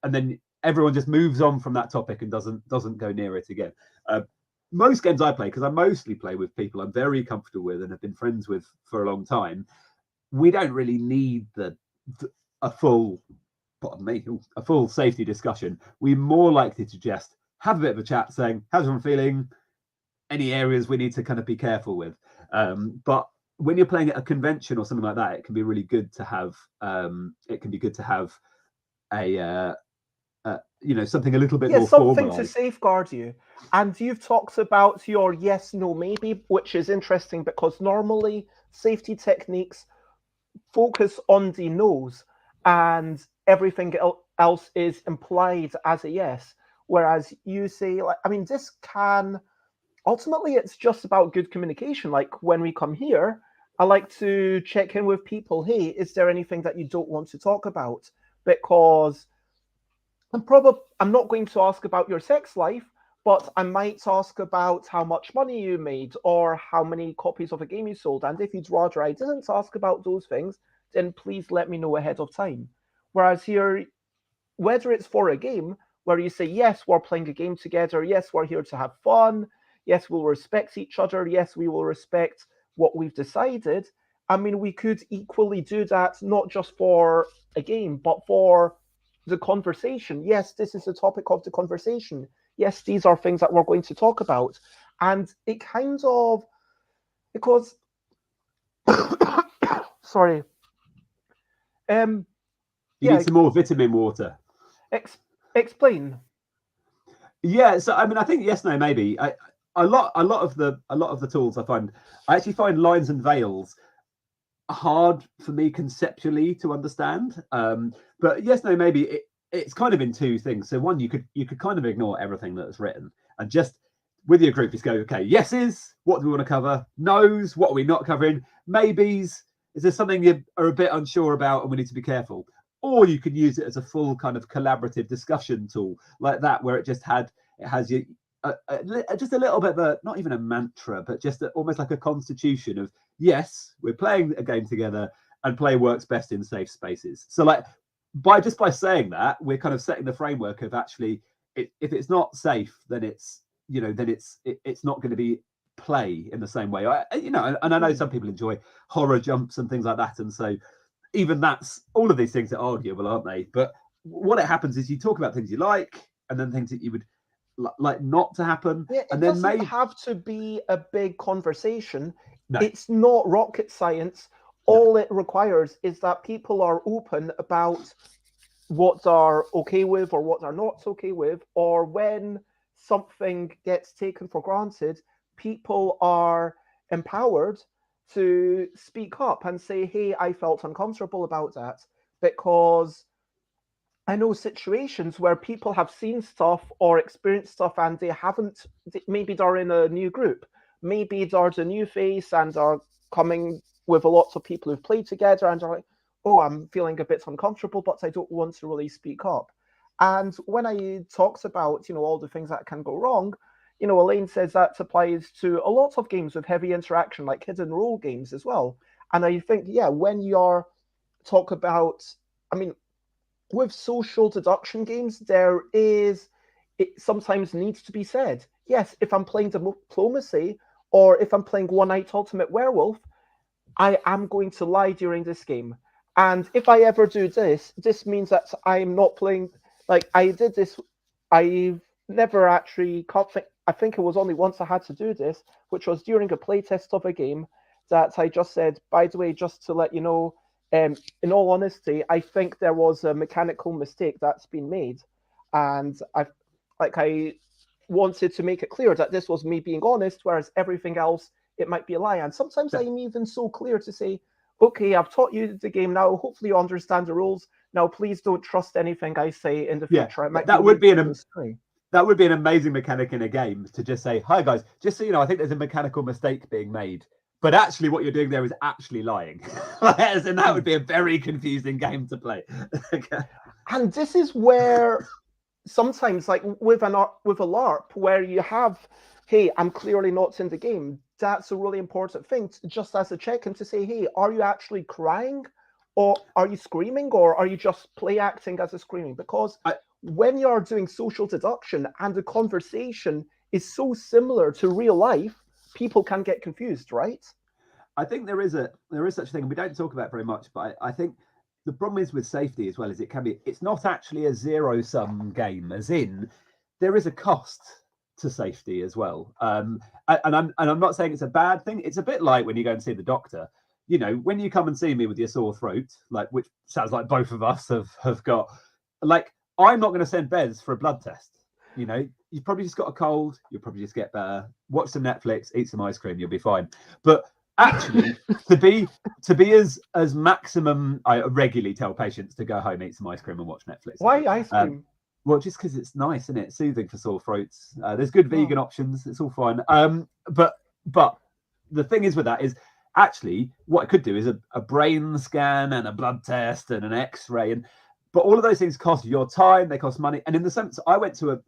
S2: And then everyone just moves on from that topic and doesn't go near it again. Most games I play, because I mostly play with people I'm very comfortable with and have been friends with for a long time, we don't really need a full safety discussion. We're more likely to just have a bit of a chat saying, how's everyone feeling? Any areas we need to kind of be careful with. But when you're playing at a convention or something like that, it can be really good to have something a little bit more
S1: something
S2: formalized
S1: to safeguard you. And you've talked about your yes, no, maybe, which is interesting because normally safety techniques focus on the no's and everything else is implied as a yes. Whereas you say, this can ultimately, it's just about good communication. Like when we come here, I like to check in with people. Hey, is there anything that you don't want to talk about? Because I'm not going to ask about your sex life, but I might ask about how much money you made or how many copies of a game you sold. And if you'd rather I didn't ask about those things, then please let me know ahead of time. Whereas here, whether it's for a game where you say, yes, we're playing a game together, yes, we're here to have fun, yes, we'll respect each other, yes, we will respect what we've decided. We could equally do that not just for a game, but for the conversation. Yes, this is the topic of the conversation. Yes, these are things that we're going to talk about. And it kind of, because, sorry.
S2: You need some more vitamin water.
S1: Explain.
S2: Yeah, so I think yes, no, maybe. A lot of the tools I actually find lines and veils hard for me conceptually to understand. But yes, no, maybe it's kind of in two things. So one, you could kind of ignore everything that's written and just with your group just go, okay, yeses, what do we want to cover? No's, what are we not covering? Maybes, is there something you are a bit unsure about and we need to be careful? Or you could use it as a full kind of collaborative discussion tool like that, where it has you just a little bit of a, not even a mantra, but just almost like a constitution of, yes, we're playing a game together and play works best in safe spaces. So like by saying that, we're kind of setting the framework of actually, if it's not safe, then it's not going to be play in the same way. And I know some people enjoy horror jumps and things like that, and so even that's, all of these things are arguable, aren't they? But what it happens is you talk about things you like and then things that you would like not to happen.
S1: Yeah,
S2: and
S1: it
S2: then
S1: doesn't have to be a big conversation.
S2: No.
S1: It's not rocket science. All it requires is that people are open about what they're okay with or what they're not okay with, or when something gets taken for granted, people are empowered to speak up and say, hey, I felt uncomfortable about that. Because I know situations where people have seen stuff or experienced stuff and they haven't, maybe they're in a new group, maybe there's a new face and are coming with a lot of people who've played together and are like, oh, I'm feeling a bit uncomfortable, but I don't want to really speak up. And when I talked about, all the things that can go wrong, Elaine says that applies to a lot of games with heavy interaction, like hidden role games as well. And I think, yeah, when you're talk about, I mean, with social deduction games, it sometimes needs to be said. Yes, if I'm playing diplomacy or if I'm playing One Night Ultimate Werewolf, I am going to lie during this game. And if I ever do this, this means that I'm not playing. Like I did this, I've never actually. I think it was only once I had to do this, which was during a playtest of a game. That I just said, by the way, just to let you know, in all honesty, I think there was a mechanical mistake that's been made, and I wanted to make it clear that this was me being honest, whereas everything else it might be a lie. And sometimes I'm even so clear to say, okay, I've taught you the game now. Hopefully you understand the rules. Now, please don't trust anything I say in the future.
S2: That would be an amazing mechanic in a game to just say, hi guys, just so you know, I think there's a mechanical mistake being made. But actually what you're doing there is actually lying. And that would be a very confusing game to play.
S1: And this is where sometimes, like with a LARP, where you have, hey, I'm clearly not in the game. That's a really important thing, just as a check-in to say, hey, are you actually crying? Or are you screaming? Or are you just play acting as a screaming? Because when you're doing social deduction and the conversation is so similar to real life, people can get confused, right?
S2: I think there is such a thing, and we don't talk about it very much, but I think the problem is with safety as well as it's not actually a zero-sum game, as in there is a cost to safety as well. And I'm not saying it's a bad thing. It's a bit like when you go and see the doctor. When you come and see me with your sore throat, which sounds like both of us have got, I'm not going to send Bez for a blood test. You've probably just got a cold. You'll probably just get better. Watch some Netflix, eat some ice cream. You'll be fine. But actually, to be as maximum, I regularly tell patients to go home, eat some ice cream, and watch Netflix.
S1: Why ice cream?
S2: Well, just because it's nice, isn't it? Soothing for sore throats. There's good vegan options. It's all fine. But the thing is with that is actually what I could do is a brain scan and a blood test and an X-ray but all of those things cost your time, they cost money. And in the sense, I went to a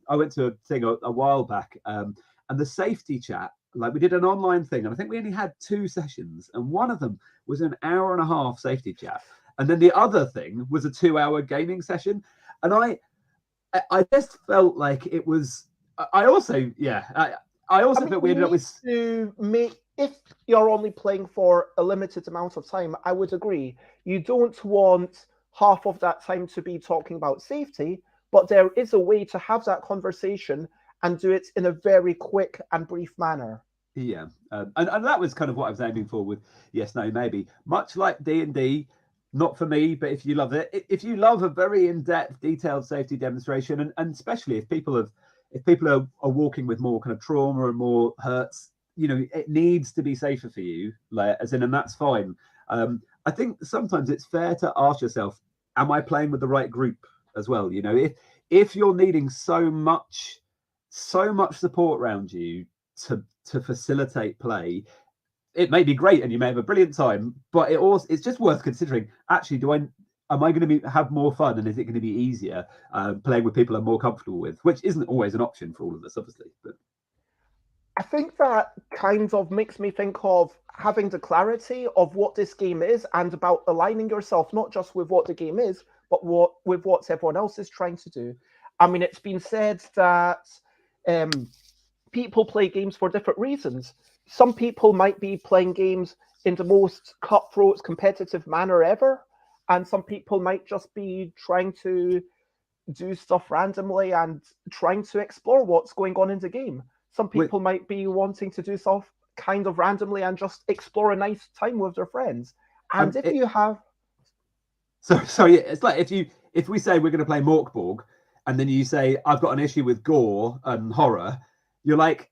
S2: thing a while back, and the safety chat, we did an online thing, and I think we only had 2 sessions, and one of them was an hour and a half safety chat, and then the other thing was a 2-hour gaming session. And I just felt like it was. I also felt we ended up with
S1: if you're only playing for a limited amount of time, I would agree. You don't want half of that time to be talking about safety, but there is a way to have that conversation and do it in a very quick and brief manner.
S2: Yeah, and that was kind of what I was aiming for with Yes, No, Maybe. Much like D&D, not for me, but if you love it, if you love a very in-depth, detailed safety demonstration, and especially if people are walking with more kind of trauma and more hurts, it needs to be safer for you, and that's fine. I think sometimes it's fair to ask yourself, am I playing with the right group as well? If you're needing so much support around you to facilitate play, it may be great and you may have a brilliant time, but it's just worth considering, actually, am I going to have more fun, and is it going to be easier playing with people I'm more comfortable with, which isn't always an option for all of us, obviously. But
S1: I think that kind of makes me think of having the clarity of what this game is and about aligning yourself not just with what the game is, but with what everyone else is trying to do. I mean, it's been said that people play games for different reasons. Some people might be playing games in the most cutthroat, competitive manner ever, and some people might just be trying to do stuff randomly and trying to explore what's going on in the game. Some people might be wanting to do stuff kind of randomly and just explore a nice time with their friends. And if you have...
S2: Sorry, it's like if we say we're going to play Morkborg, and then you say, I've got an issue with gore and horror, you're like,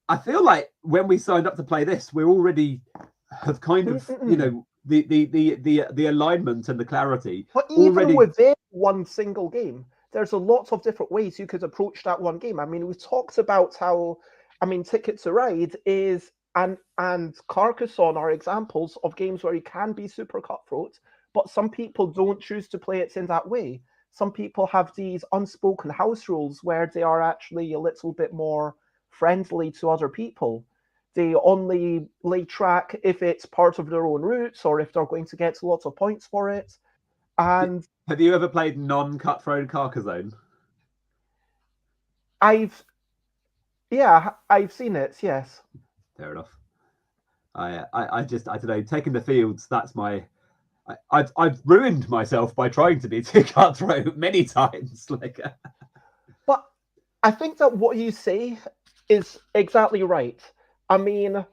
S2: I feel like when we signed up to play this, we already have kind of, the alignment and the clarity.
S1: But even within one single game, there's a lot of different ways you could approach that one game. I mean, we've talked about how, Ticket to Ride is and Carcassonne are examples of games where you can be super cutthroat, but some people don't choose to play it in that way. Some people have these unspoken house rules where they are actually a little bit more friendly to other people. They only lay track if it's part of their own routes or if they're going to get a lot of points for it. And
S2: have you ever played non-cutthroat Carcassonne?
S1: I've seen it, yes.
S2: Fair enough. I don't know. Taking the fields, that's my. I've ruined myself by trying to be too cutthroat many times.
S1: But I think that what you say is exactly right. I mean,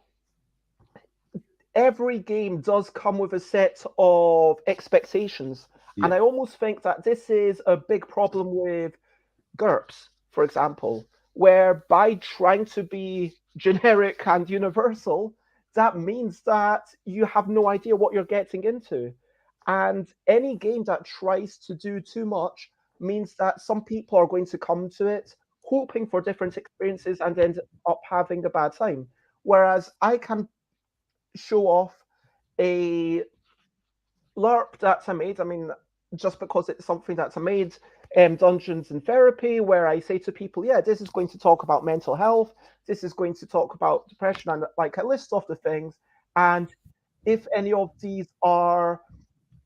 S1: every game does come with a set of expectations,
S2: Yeah.
S1: and I almost think that this is a big problem with GURPS, for example, where by trying to be generic and universal, that means that you have no idea what you're getting into. And any game that tries to do too much means that some people are going to come to it hoping for different experiences and end up having a bad time. Whereas I can show off a LARP that I made. I mean, just because it's something that I made, Dungeons and Therapy, where I say to people, yeah, this is going to talk about mental health, this is going to talk about depression, and like I list off the things. And if any of these are,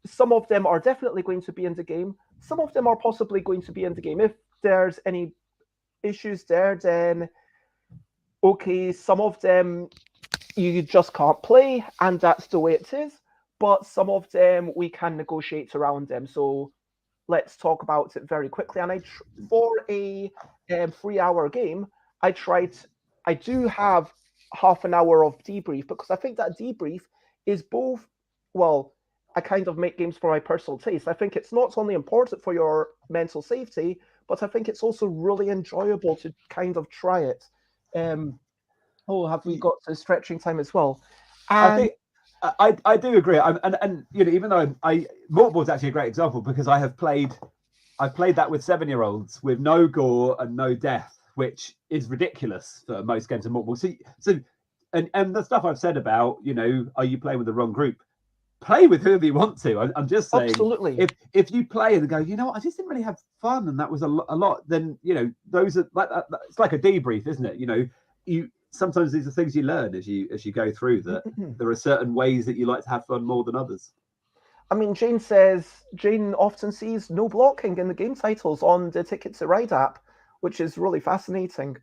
S1: some of them are definitely going to be in the game, some of them are possibly going to be in the game. If there's any issues there, then okay, some of them you just can't play, and that's the way it is. But some of them we can negotiate around them. So let's talk about it very quickly. And for a 3-hour game, I do have half an hour of debrief because I think that debrief is both, well, I kind of make games for my personal taste. I think it's not only important for your mental safety, but I think it's also really enjoyable to kind of try it. Have we got the stretching time as well?
S2: And I think I do agree. And even though Mortboard's actually a great example because I've played that with 7-year-olds with no gore and no death, which is ridiculous for most games of Mortboard. So and the stuff I've said about, are you playing with the wrong group? Play with whoever you want to. I'm just saying,
S1: absolutely.
S2: If you play and go, I just didn't really have fun, and that was a lot. Then those are like it's like a debrief, isn't it? You sometimes these are things you learn as you go through that there are certain ways that you like to have fun more than others.
S1: I mean, Jane often sees no blocking in the game titles on the Ticket to Ride app, which is really fascinating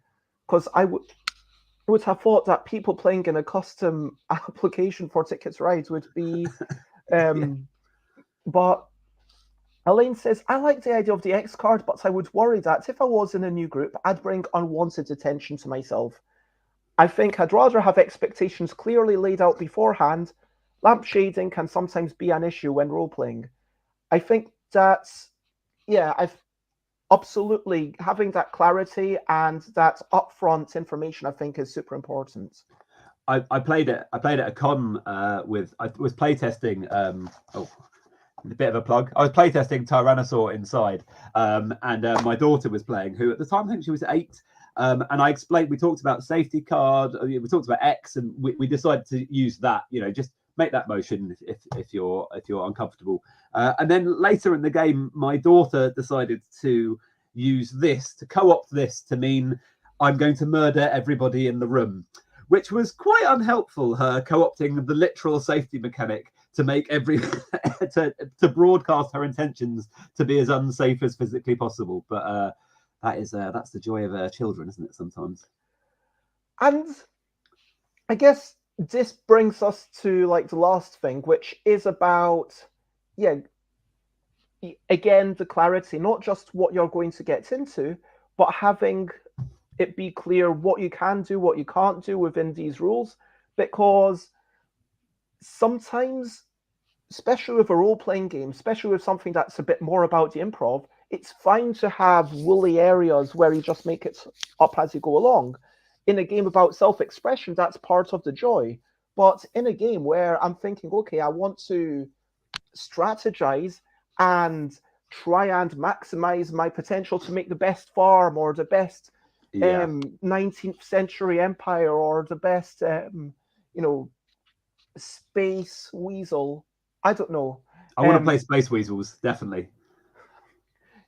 S1: because I would have thought that people playing in a custom application for Ticket to Ride would be But Elaine says, I like the idea of the X card, but I would worry that if I was in a new group, I'd bring unwanted attention to myself. I think I'd rather have expectations clearly laid out beforehand. Lampshading can sometimes be an issue when role-playing. I think that's, I've absolutely having that clarity and that upfront information, I think, is super important.
S2: I played at a con I was playtesting. A bit of a plug. I was playtesting Tyrannosaur Inside, and my daughter was playing, who at the time I think she was 8. And I explained, we talked about safety card, we talked about X, and we decided to use that. Just make that motion if you're uncomfortable. And then later in the game, my daughter decided to use this, to co-opt this to mean I'm going to murder everybody in the room, which was quite unhelpful. Her co-opting the literal safety mechanic to make to broadcast her intentions to be as unsafe as physically possible. But that's the joy of children, isn't it? Sometimes.
S1: And I guess this brings us to like the last thing, which is about, again, the clarity, not just what you're going to get into, but having it be clear what you can do, what you can't do within these rules, because sometimes, especially with a role-playing game, especially with something that's a bit more about the improv, it's fine to have woolly areas where you just make it up as you go along. In a game about self-expression, that's part of the joy. But in a game where I'm thinking, okay, I want to strategize and try and maximize my potential to make the best farm or the best 19th century empire or the best Space Weasel. I don't know.
S2: I want to play Space Weasels, definitely.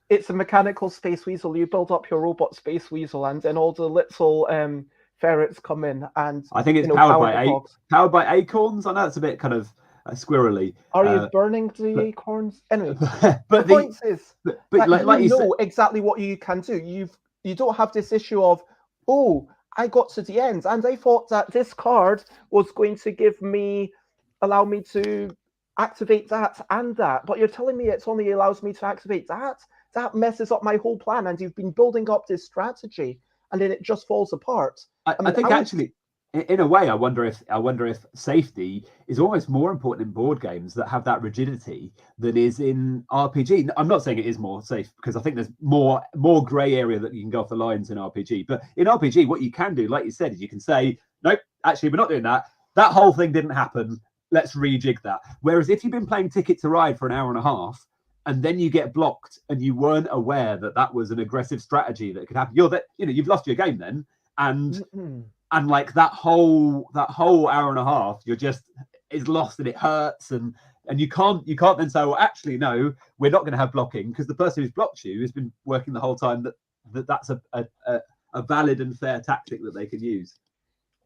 S1: It's a mechanical Space Weasel. You build up your robot Space Weasel, and then all the little ferrets come in, and
S2: I think it's powered by acorns. I know it's a bit kind of squirrely.
S1: Are you burning the acorns? Anyway,
S2: but
S1: the point is
S2: but
S1: that
S2: like
S1: you know exactly what you can do. You don't have this issue of, oh, I got to the end and I thought that this card was going to allow me to activate that and that, but you're telling me it only allows me to activate that. That messes up my whole plan, and you've been building up this strategy, and then it just falls apart.
S2: I think actually, in a way, I wonder if safety is almost more important in board games that have that rigidity than is in RPG. I'm not saying it is more safe, because I think there's more grey area that you can go off the lines in RPG. But in RPG, what you can do, like you said, is you can say, nope, actually, we're not doing that. That whole thing didn't happen. Let's rejig that. Whereas if you've been playing Ticket to Ride for an hour and a half, and then you get blocked, and you weren't aware that that was an aggressive strategy that could happen, you've lost your game then, and like that whole hour and a half, it's lost, and it hurts, and you can't then say, well, actually, no, we're not going to have blocking, because the person who's blocked you has been working the whole time that's a valid and fair tactic that they can use.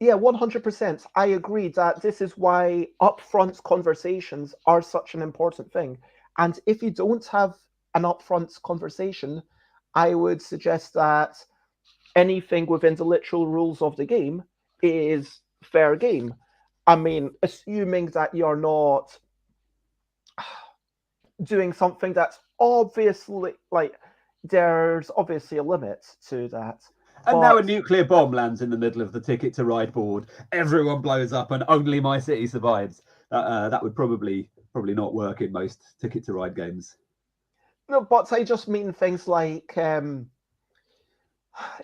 S1: Yeah, 100%. I agree that this is why upfront conversations are such an important thing. And if you don't have an upfront conversation, I would suggest that anything within the literal rules of the game is fair game. I mean, assuming that you're not doing something that's obviously, like, there's obviously a limit to that.
S2: And now a nuclear bomb lands in the middle of the Ticket to Ride board. Everyone blows up, and only my city survives. That would probably not work in most Ticket to Ride games.
S1: No, but I just mean things like, I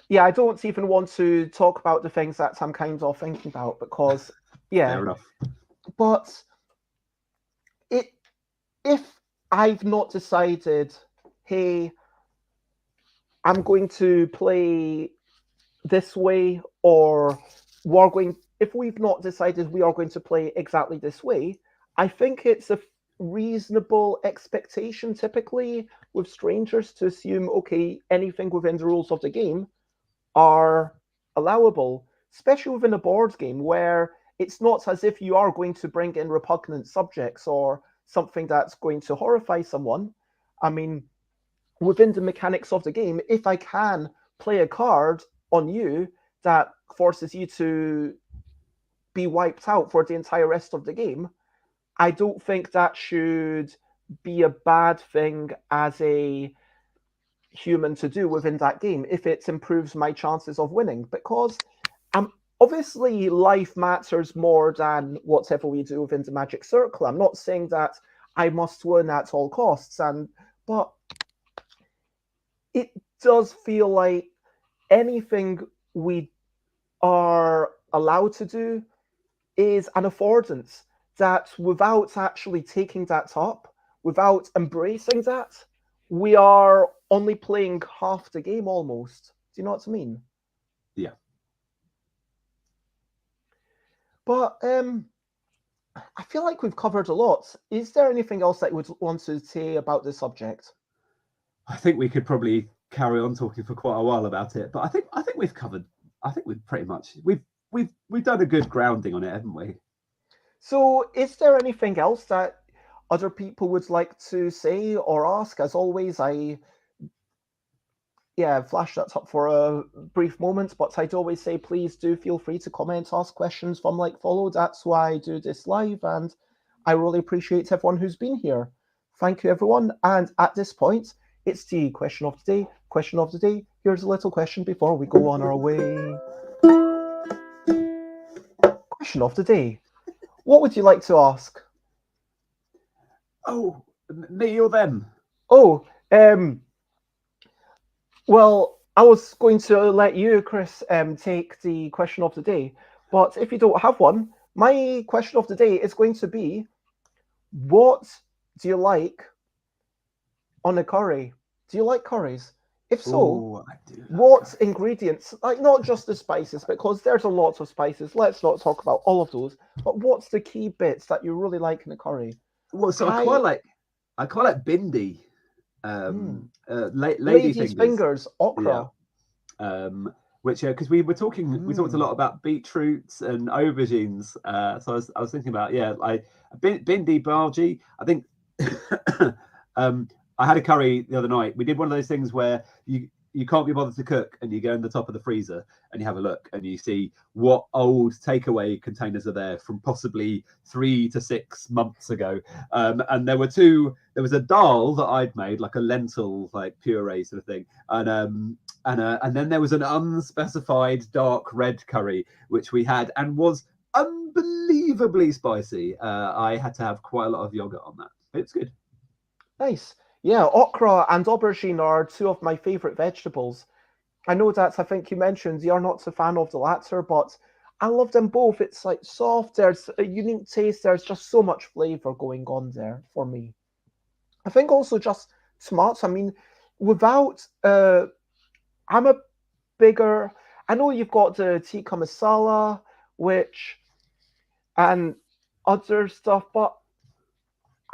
S1: don't even want to talk about the things that I'm kind of thinking about, because,
S2: Fair enough.
S1: But if I've not decided, hey, I'm going to play this way, or if we've not decided we are going to play exactly this way, I think it's a reasonable expectation typically with strangers to assume, okay, anything within the rules of the game are allowable, especially within a board game where it's not as if you are going to bring in repugnant subjects or something that's going to horrify someone. I mean, within the mechanics of the game, if I can play a card on you that forces you to be wiped out for the entire rest of the game, I don't think that should be a bad thing as a human to do within that game if it improves my chances of winning, because obviously life matters more than whatever we do within the Magic Circle. I'm not saying that I must win at all costs, but it does feel like anything we are allowed to do is an affordance that, without actually taking that up, without embracing that, we are only playing half the game almost. Do you know what I mean?
S2: Yeah.
S1: But I feel like we've covered a lot. Is there anything else that you would want to say about this subject?
S2: I think we could probably carry on talking for quite a while about it, but I think we've covered. I think we've pretty much we've done a good grounding on it, haven't we?
S1: So, is there anything else that other people would like to say or ask? As always, I flash that up for a brief moment, but I'd always say, please do feel free to comment, ask questions from Like Follow. That's why I do this live, and I really appreciate everyone who's been here. Thank you, everyone. And at this point, it's the question of the day. Question of the day. Here's a little question before we go on our way. Question of the day. What would you like to ask?
S2: Oh, me or them?
S1: Oh, well, I was going to let you, Chris, take the question of the day. But if you don't have one, my question of the day is going to be, what do you like on a curry? Do you like curries? If so,
S2: Oh, I do.
S1: what ingredients, like not just the spices, because there's a lot of spices. Let's not talk about all of those. But what's the key bits that you really like in a curry?
S2: Well, so
S1: I
S2: I quite like bindi, lady
S1: Lady's
S2: fingers.
S1: fingers,
S2: Yeah.
S1: okra.
S2: Which because we talked a
S1: Mm.
S2: lot about beetroots and aubergines. So I was thinking about like bindi bhaji. I think I had a curry the other night. We did one of those things where you can't be bothered to cook, and you go in the top of the freezer and you have a look and you see what old takeaway containers are there from possibly 3 to 6 months ago. And there was a dal that I'd made, like a lentil like puree sort of thing, and then there was an unspecified dark red curry which we had and was unbelievably spicy. I had to have quite a lot of yogurt on that. It's good.
S1: Nice. Yeah, okra and aubergine are two of my favorite vegetables. I know that I think you mentioned you're not a fan of the latter, but I love them both. It's like soft, there's a unique taste, there's just so much flavor going on there for me. I think also just tomatoes. I mean, without I'm a bigger I know you've got the tikka masala, which and other stuff, but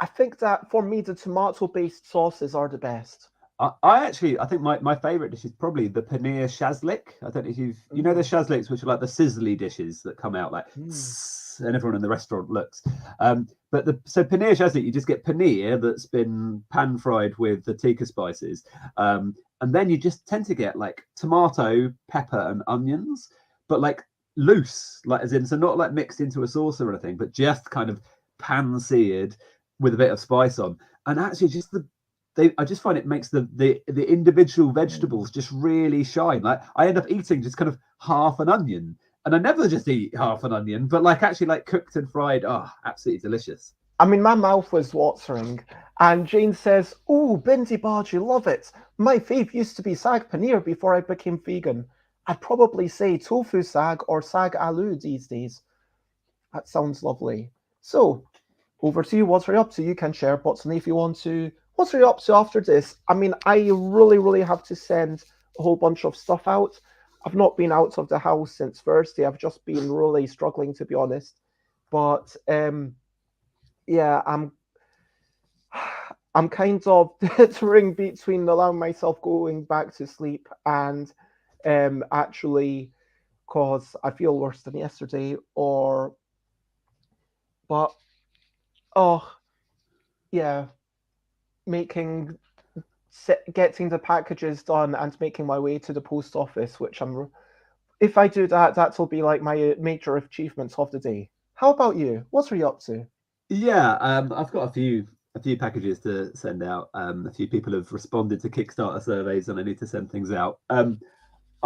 S1: I think that for me the tomato based sauces are the best.
S2: I think my favorite dish is probably the paneer shazlik. I don't know if you know the
S1: Mm.
S2: shazliks, which are like the sizzly dishes that come out like
S1: Mm.
S2: and everyone in the restaurant looks. But so paneer shazlik, you just get paneer that's been pan fried with the tikka spices, and then you just tend to get like tomato, pepper, and onions, but like loose, like as in so not like mixed into a sauce or anything, but just kind of pan seared with a bit of spice on, and actually just I just find it makes the individual
S1: Mm.
S2: vegetables just really shine. Like I end up eating just kind of half an onion, and I never just eat half an onion, but like actually like cooked and fried. Oh, absolutely delicious.
S1: I mean, my mouth was watering, and Jane says, "Oh, Bindi Bhaji, love it. My fave used to be sag paneer before I became vegan. I'd probably say tofu sag or sag aloo these days. That sounds lovely. So, over to you. What are you up to? You can share botany if you want to. What are you up to after this? I mean, I really, really have to send a whole bunch of stuff out. I've not been out of the house since Thursday. I've just been really struggling, to be honest. But yeah, I'm kind of teetering between allowing myself going back to sleep and actually cause I feel worse than yesterday, or but oh yeah, making getting the packages done and making my way to the post office, which if I do that, that will be like my major achievements of the day. How about you? What are you up to?
S2: Yeah, I've got a few packages to send out. A few people have responded to Kickstarter surveys, and I need to send things out.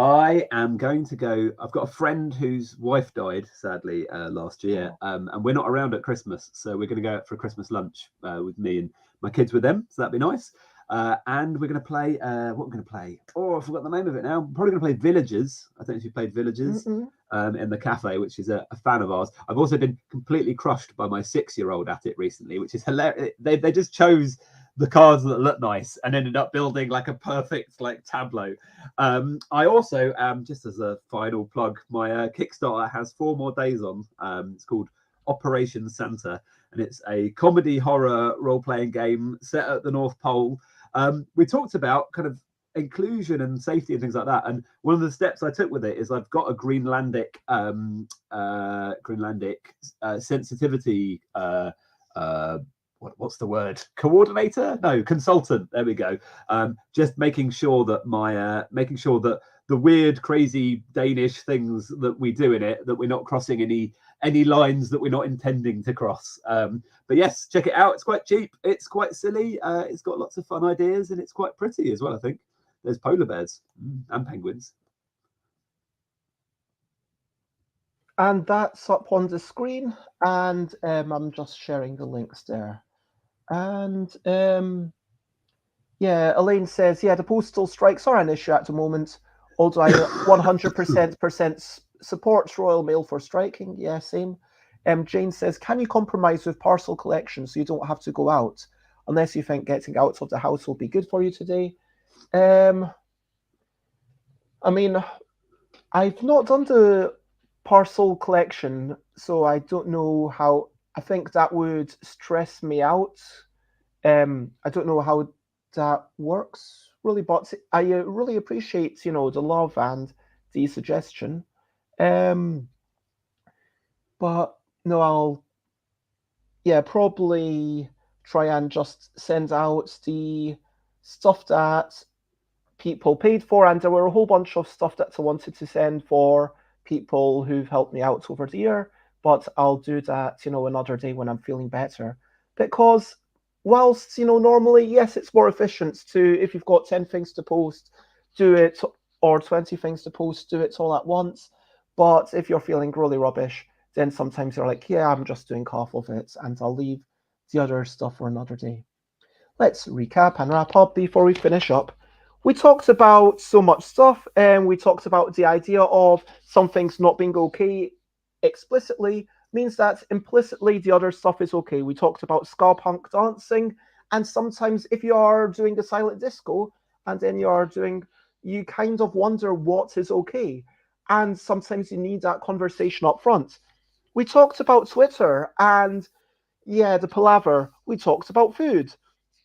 S2: I am going to go. I've got a friend whose wife died sadly last year,
S1: Oh,
S2: and we're not around at Christmas, so we're going to go out for a Christmas lunch with me and my kids with them. So that'd be nice. And we're going to play. What we're going to play? Oh, I forgot the name of it now. I'm probably going to play Villagers. I don't know if you played Villagers
S1: mm-mm.
S2: in the cafe, which is a fan of ours. I've also been completely crushed by my 6-year-old at it recently, which is hilarious. They just chose the cards that look nice and ended up building like a perfect like tableau. I also just as a final plug, my Kickstarter has 4 more days on. It's called Operation Santa, and it's a comedy horror role-playing game set at the North Pole. We talked about kind of inclusion and safety and things like that, and one of the steps I took with it is I've got a Greenlandic sensitivity what's the word, coordinator, no, consultant, there we go. Just making sure that the weird crazy Danish things that we do in it, that we're not crossing any lines that we're not intending to cross. But yes, check it out. It's quite cheap, it's quite silly, it's got lots of fun ideas, and it's quite pretty as well. I think there's polar bears and penguins.
S1: And that's up on the screen, and I'm just sharing the links there. And yeah, Elaine says, yeah, the postal strikes are an issue at the moment, although I 100% supports Royal Mail for striking. Yeah, same. Jane says, can you compromise with parcel collection so you don't have to go out, unless you think getting out of the house will be good for you today? Um, I mean, I've not done the parcel collection, so I don't know how. I think that would stress me out. I don't know how that works really, but I really appreciate the love and the suggestion. Um, but no, I'll probably try and just send out the stuff that people paid for, and there were a whole bunch of stuff that I wanted to send for people who've helped me out over the year. But I'll do that, another day when I'm feeling better. Because whilst, normally, yes, it's more efficient to, if you've got 10 things to post, do it, or 20 things to post, do it all at once. But if you're feeling really rubbish, then sometimes you're like, yeah, I'm just doing half of it, and I'll leave the other stuff for another day. Let's recap and wrap up before we finish up. We talked about so much stuff, and we talked about the idea of some things not being okay explicitly means that implicitly the other stuff is okay. We talked about ska punk dancing, and sometimes if you are doing a silent disco and then you kind of wonder what is okay, and sometimes you need that conversation up front. We talked about Twitter and yeah, the palaver. We talked about food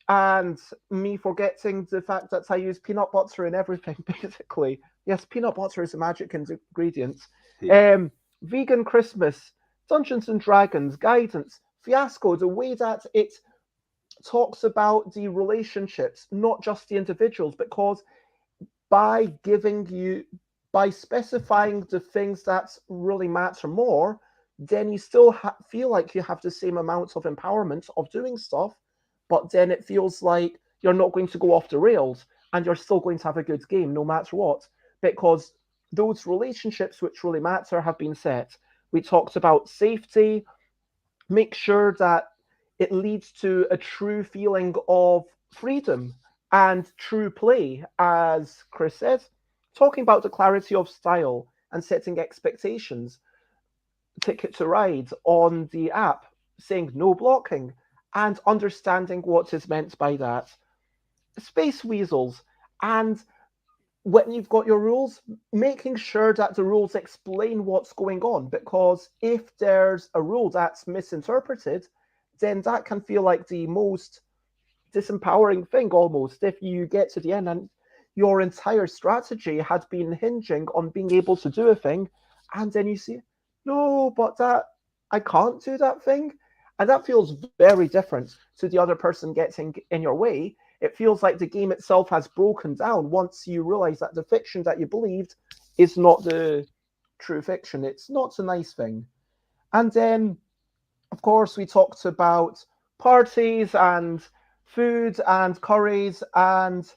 S1: and me forgetting the fact that I use peanut butter in everything, basically. Yes, peanut butter is a magic ingredient.
S2: Yeah.
S1: Vegan Christmas, Dungeons and Dragons, guidance, fiasco, the way that it talks about the relationships, not just the individuals, because by giving you, by specifying the things that really matter more, then you still feel like you have the same amount of empowerment of doing stuff, but then it feels like you're not going to go off the rails and you're still going to have a good game no matter what, because those relationships which really matter have been set. We talked about safety, make sure that it leads to a true feeling of freedom and true play, as Chris said, talking about the clarity of style and setting expectations, Ticket to Ride on the app, saying no blocking, and understanding what is meant by that. Space weasels, and when you've got your rules, making sure that the rules explain what's going on. Because if there's a rule that's misinterpreted, then that can feel like the most disempowering thing almost. If you get to the end and your entire strategy had been hinging on being able to do a thing, and then you see, no, but that I can't do that thing. And that feels very different to the other person getting in your way. It feels like the game itself has broken down once you realize that the fiction that you believed is not the true fiction. It's not a nice thing. And then, of course, we talked about parties and food and curries and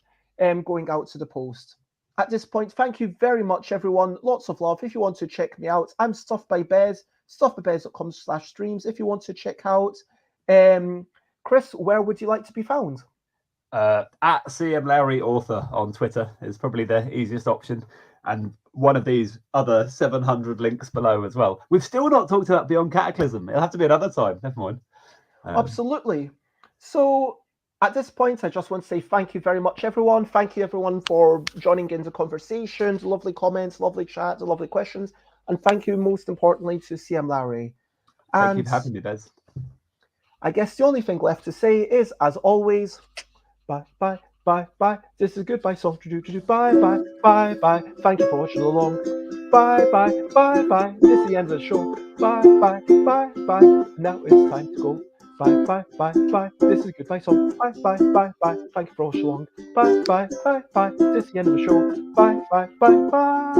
S1: going out to the post. At this point, thank you very much, everyone. Lots of love. If you want to check me out, I'm Stuff by Bez, stuffbybez.com/streams. If you want to check out Chris, where would you like to be found?
S2: At M Lowry author on Twitter is probably the easiest option, and one of these other 700 links below as well. We've still not talked about Beyond Cataclysm. It'll have to be another time. Never mind.
S1: Absolutely. So at this point, I just want to say thank you very much, everyone. Thank you, everyone, for joining in the conversations, lovely comments, lovely chat, lovely questions. And thank you, most importantly, to CM Lowry.
S2: Thank you
S1: And
S2: for having me, Bez.
S1: I guess the only thing left to say is, as always, bye, bye, bye, bye. This is goodbye song. Bye, bye, bye, bye. Thank you for watching along. Bye, bye, bye, bye. This is the end of the show. Bye, bye, bye, bye. Now it's time to go. Bye, bye, bye, bye. This is goodbye song. Bye, bye, bye, bye. Thank you for watching along. Bye, bye, bye, bye. This is the end of the show. Bye, bye, bye, bye.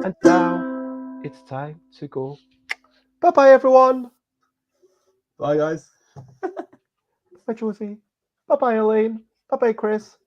S1: And now it's time to go. Bye, bye, everyone.
S2: Bye, guys.
S1: Bye, Josie. Bye, bye, Elaine. Bye, bye, Chris.